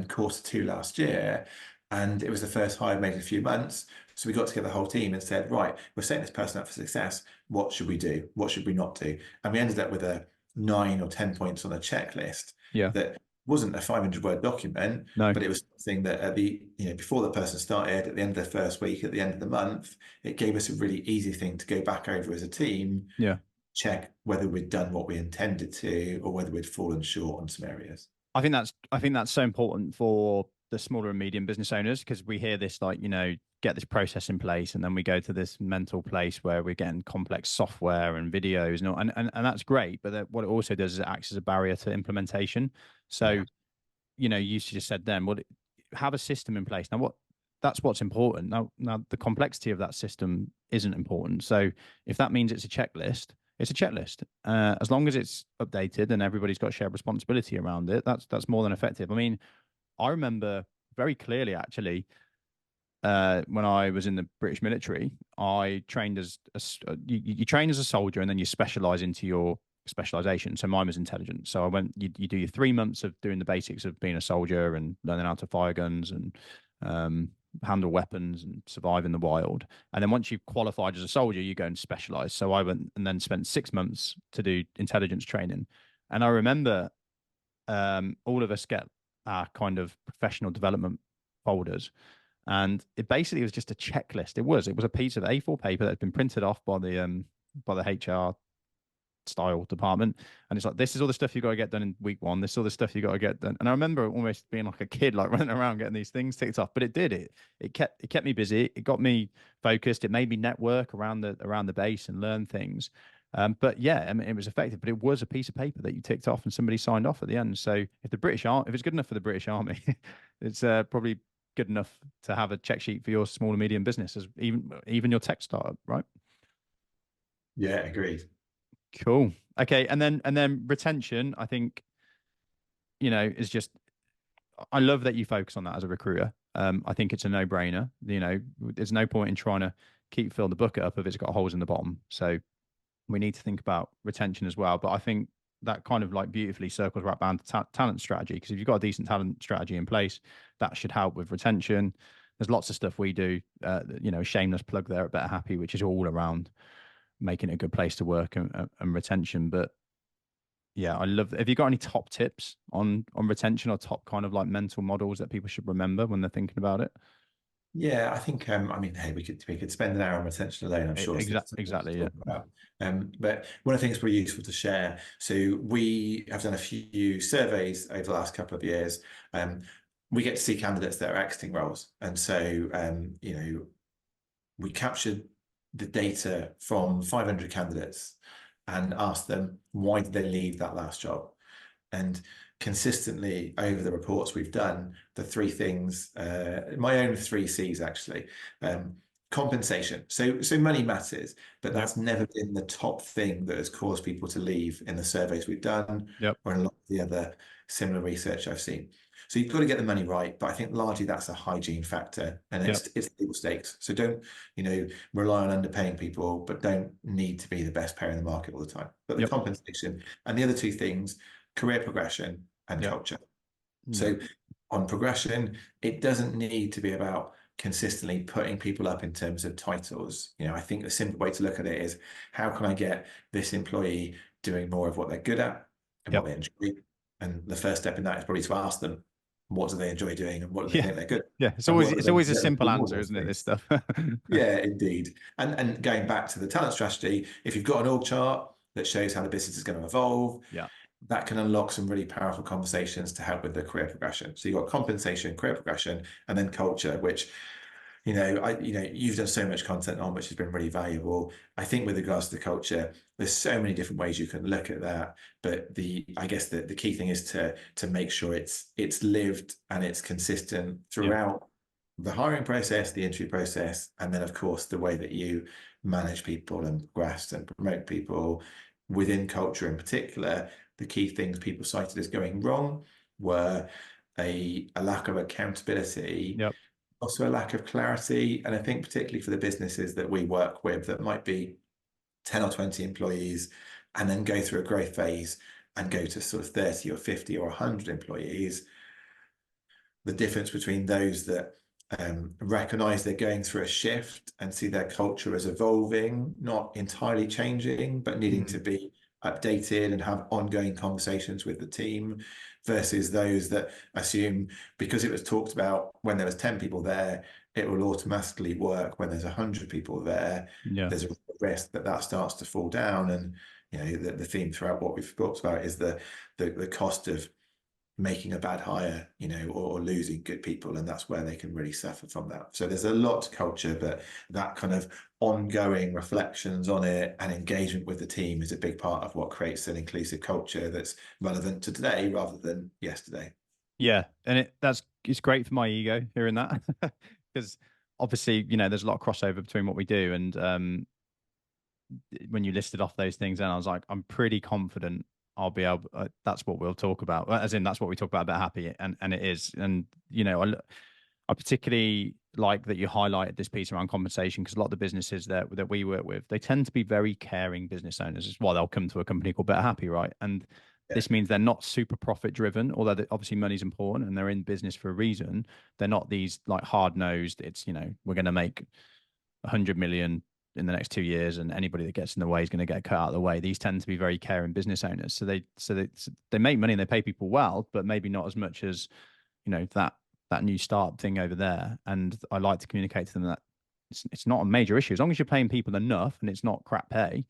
quarter two last year, and it was the first hire made in a few months. So we got together the whole team and said, right, we're setting this person up for success. What should we do? What should we not do? And we ended up with a 9 or 10 points on a checklist Yeah. that wasn't a 500-word document, No. but it was something that at the, before the person started, at the end of their first week, at the end of the month, it gave us a really easy thing to go back over as a team, Yeah. check whether we'd done what we intended to or whether we'd fallen short on some areas. I think that's so important for the smaller and medium business owners, because we hear this like, get this process in place, and then we go to this mental place where we're getting complex software and videos and that's great, but what it also does is it acts as a barrier to implementation. So, you just said then, well, have a system in place. Now, that's what's important. Now the complexity of that system isn't important. So if that means it's a checklist, it's a checklist. As long as it's updated and everybody's got shared responsibility around it, that's more than effective. I mean, I remember very clearly actually, when I was in the British military, I trained as you train as a soldier, and then you specialize into your specialization. So mine was intelligence. So you do your 3 months of doing the basics of being a soldier and learning how to fire guns and handle weapons and survive in the wild. And then once you've qualified as a soldier, you go and specialize. So I went and then spent 6 months to do intelligence training. And I remember all of us get our kind of professional development folders. And it basically was just a checklist. It was a piece of A4 paper that had been printed off by the HR style department, and it's like, this is all the stuff you got to get done in week 1, this is all the stuff you got to get done. And I remember almost being like a kid, like running around getting these things ticked off. But it kept me busy, it got me focused, it made me network around the base and learn things. But yeah, I mean, it was effective, but it was a piece of paper that you ticked off and somebody signed off at the end. So if it's good enough for the British Army, it's probably good enough to have a check sheet for your small and medium business, as even your tech startup, right? Yeah, agreed. Cool. Okay, and then retention, I think, is just, I love that you focus on that as a recruiter. I think it's a no-brainer. There's no point in trying to fill the bucket up if it's got holes in the bottom. So we need to think about retention as well. But I think that kind of like beautifully circles right back to talent strategy, because if you've got a decent talent strategy in place, that should help with retention. There's lots of stuff we do, shameless plug there at Better Happy, which is all around making it a good place to work and retention. But yeah, I love. Have you got any top tips on retention, or top kind of like mental models that people should remember when they're thinking about it? Yeah, I think I mean, hey, we could spend an hour on retention alone, I'm sure. Exactly, yeah. But one of the things pretty useful to share. So we have done a few surveys over the last couple of years. We get to see candidates that are exiting roles, and so we captured the data from 500 candidates and asked them, why did they leave that last job? And consistently over the reports we've done, the 3 things, my own 3 C's actually, compensation. So money matters, but that's never been the top thing that has caused people to leave in the surveys we've done, or in a lot of the other similar research I've seen. So you've got to get the money right, but I think largely that's a hygiene factor, and it's table stakes. So don't rely on underpaying people, but don't need to be the best payer in the market all the time. But the compensation and the other 2 things, career progression and culture. So on progression, it doesn't need to be about consistently putting people up in terms of titles. I think the simple way to look at it is, how can I get this employee doing more of what they're good at and what they enjoy? And the first step in that is probably to ask them, what do they enjoy doing and what do they think they're good? Yeah, it's always a simple answer, isn't it? This stuff. Yeah, indeed. And going back to the talent strategy, if you've got an org chart that shows how the business is going to evolve, that can unlock some really powerful conversations to help with the career progression. So you've got compensation, career progression, and then culture, which you've done so much content on, which has been really valuable. I think with regards to the culture, there's so many different ways you can look at that. But I guess the key thing is to make sure it's lived and it's consistent throughout the hiring process, the interview process, and then of course the way that you manage people and progress and promote people within culture in particular. The key things people cited as going wrong were a lack of accountability, also a lack of clarity. And I think particularly for the businesses that we work with that might be 10 or 20 employees and then go through a growth phase and go to sort of 30 or 50 or 100 employees, the difference between those that recognize they're going through a shift and see their culture as evolving, not entirely changing, but needing to be updated and have ongoing conversations with the team, versus those that assume because it was talked about when there was 10 people there, it will automatically work when there's 100 people there. Yeah. There's a risk that that starts to fall down. And the theme throughout what we've talked about is the cost of making a bad hire, or losing good people, and that's where they can really suffer from that. So there's a lot to culture, but that kind of ongoing reflections on it and engagement with the team is a big part of what creates an inclusive culture that's relevant to today rather than yesterday. Yeah, and it's great for my ego hearing that because obviously there's a lot of crossover between what we do, and when you listed off those things, and I was like, I'm pretty confident I'll be able. That's what we'll talk about. As in, that's what we talk about Happy, and it is. And I particularly like that you highlighted this piece around compensation, because a lot of the businesses that we work with, they tend to be very caring business owners. It's why they'll come to a company called Better Happy, right? And this means they're not super profit driven, although obviously money's important and they're in business for a reason. They're not these like hard nosed. It's we're going to make 100 million in the next 2 years, and anybody that gets in the way is going to get cut out of the way. These tend to be very caring business owners, so they make money and they pay people well, but maybe not as much as that new startup thing over there. And I like to communicate to them that it's not a major issue as long as you're paying people enough and it's not crap pay.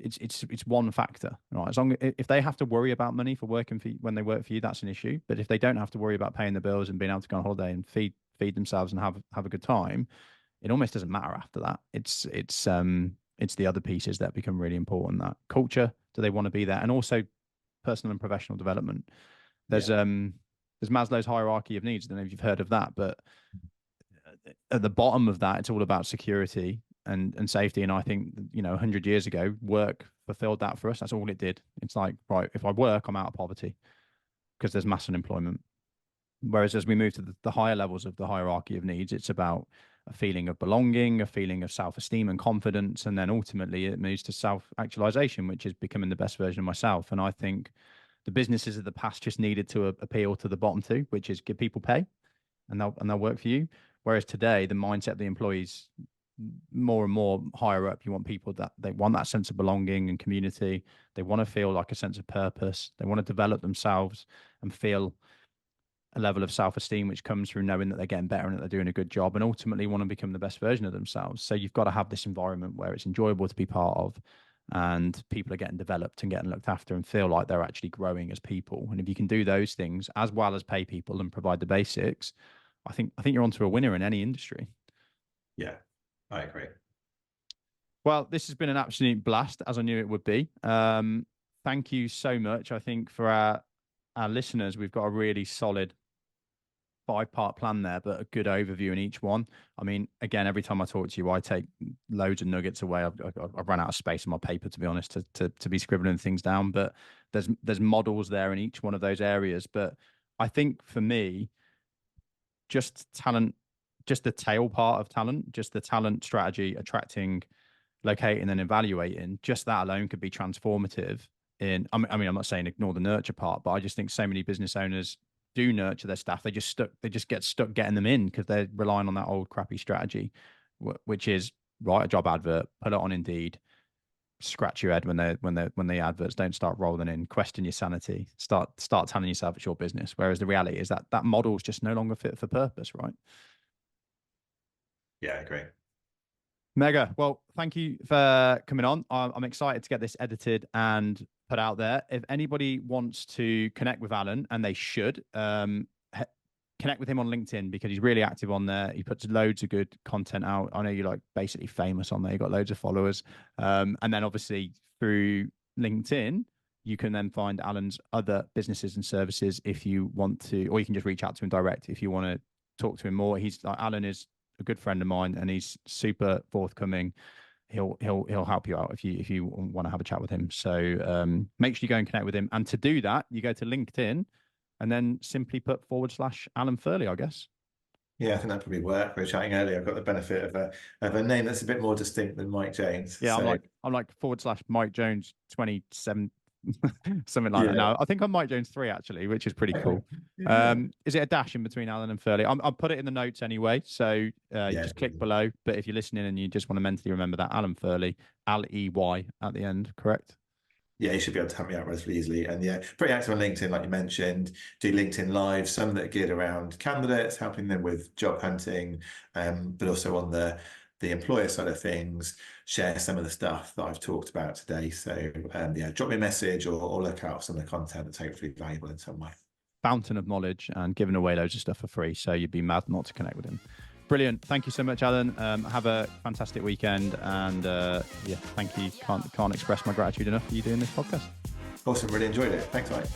It's one factor, right? As long if they have to worry about money for working for you, when they work for you, that's an issue. But if they don't have to worry about paying the bills and being able to go on holiday and feed themselves and have a good time, it almost doesn't matter after that. It's the other pieces that become really important. That culture, do they want to be there? And also personal and professional development. There's Maslow's hierarchy of needs. I don't know if you've heard of that, but at the bottom of that, it's all about security and safety. And I think 100 years ago, work fulfilled that for us. That's all it did. It's like, right, if I work, I'm out of poverty because there's mass unemployment. Whereas as we move to the higher levels of the hierarchy of needs, it's about a feeling of belonging, a feeling of self-esteem and confidence, and then ultimately it moves to self-actualization, which is becoming the best version of myself. And I think the businesses of the past just needed to appeal to the bottom two, which is give people pay, and they'll work for you. Whereas today, the mindset of the employees, more and more higher up, you want people that they want that sense of belonging and community. They want to feel like a sense of purpose. They want to develop themselves and feel a level of self-esteem which comes through knowing that they're getting better and that they're doing a good job, and ultimately want to become the best version of themselves. So you've got to have this environment where it's enjoyable to be part of, and people are getting developed and getting looked after and feel like they're actually growing as people. And if you can do those things as well as pay people and provide the basics, I think you're onto a winner in any industry. Yeah, I agree. Well, this has been an absolute blast, as I knew it would be. Thank you so much. I think for our listeners, we've got a really solid 5-part plan there, but a good overview in each one. I mean, again, every time I talk to you, I take loads of nuggets away. I've run out of space in my paper, to be honest, to be scribbling things down. But there's models there in each one of those areas. But I think for me, just talent, just the tail part of talent, just the talent strategy, attracting, locating, and evaluating, just that alone could be transformative. I mean, I'm not saying ignore the nurture part, but I just think so many business owners do nurture their staff. They just get stuck getting them in because they're relying on that old crappy strategy, which is write a job advert, put it on Indeed, scratch your head when the adverts don't start rolling in, question your sanity, start telling yourself it's your business. Whereas the reality is that model is just no longer fit for purpose, right? Yeah, I agree. Mega. Well, thank you for coming on. I'm excited to get this edited and put out there. If anybody wants to connect with Alan, and they should, connect with him on LinkedIn because he's really active on there. He puts loads of good content out. I know you're like basically famous on there. You've got loads of followers. And then obviously through LinkedIn, you can then find Alan's other businesses and services if you want to, or you can just reach out to him direct if you want to talk to him more. Alan is a good friend of mine and he's super forthcoming. He'll help you out if you want to have a chat with him. So make sure you go and connect with him. And to do that, you go to LinkedIn and then simply put /Alan Furley, I guess. Yeah, I think that probably work. We were chatting earlier. I've got the benefit of a name that's a bit more distinct than Mike Jones. Yeah, so... I'm like /Mike Jones 27 Something like that. Yeah. Now, I think I'm Mike Jones 3 actually, which is pretty cool. Yeah. Is it a dash in between Alan and Furley? I'll put it in the notes anyway. So you Yeah, just click below. But if you're listening and you just want to mentally remember that, Alan Furley, L-E-Y at the end, correct? Yeah, you should be able to help me out relatively easily. And yeah, pretty active on LinkedIn, like you mentioned. Do LinkedIn Live, some that are geared around candidates, helping them with job hunting, but also on the employer side of things, share some of the stuff that I've talked about today. So yeah, drop me a message or look out some of the content that's hopefully valuable in some way. Fountain of knowledge and giving away loads of stuff for free. So you'd be mad not to connect with him. Brilliant. Thank you so much, Alan. Have a fantastic weekend. And yeah, thank you. Can't express my gratitude enough for you doing this podcast. Awesome. Really enjoyed it. Thanks, Mike.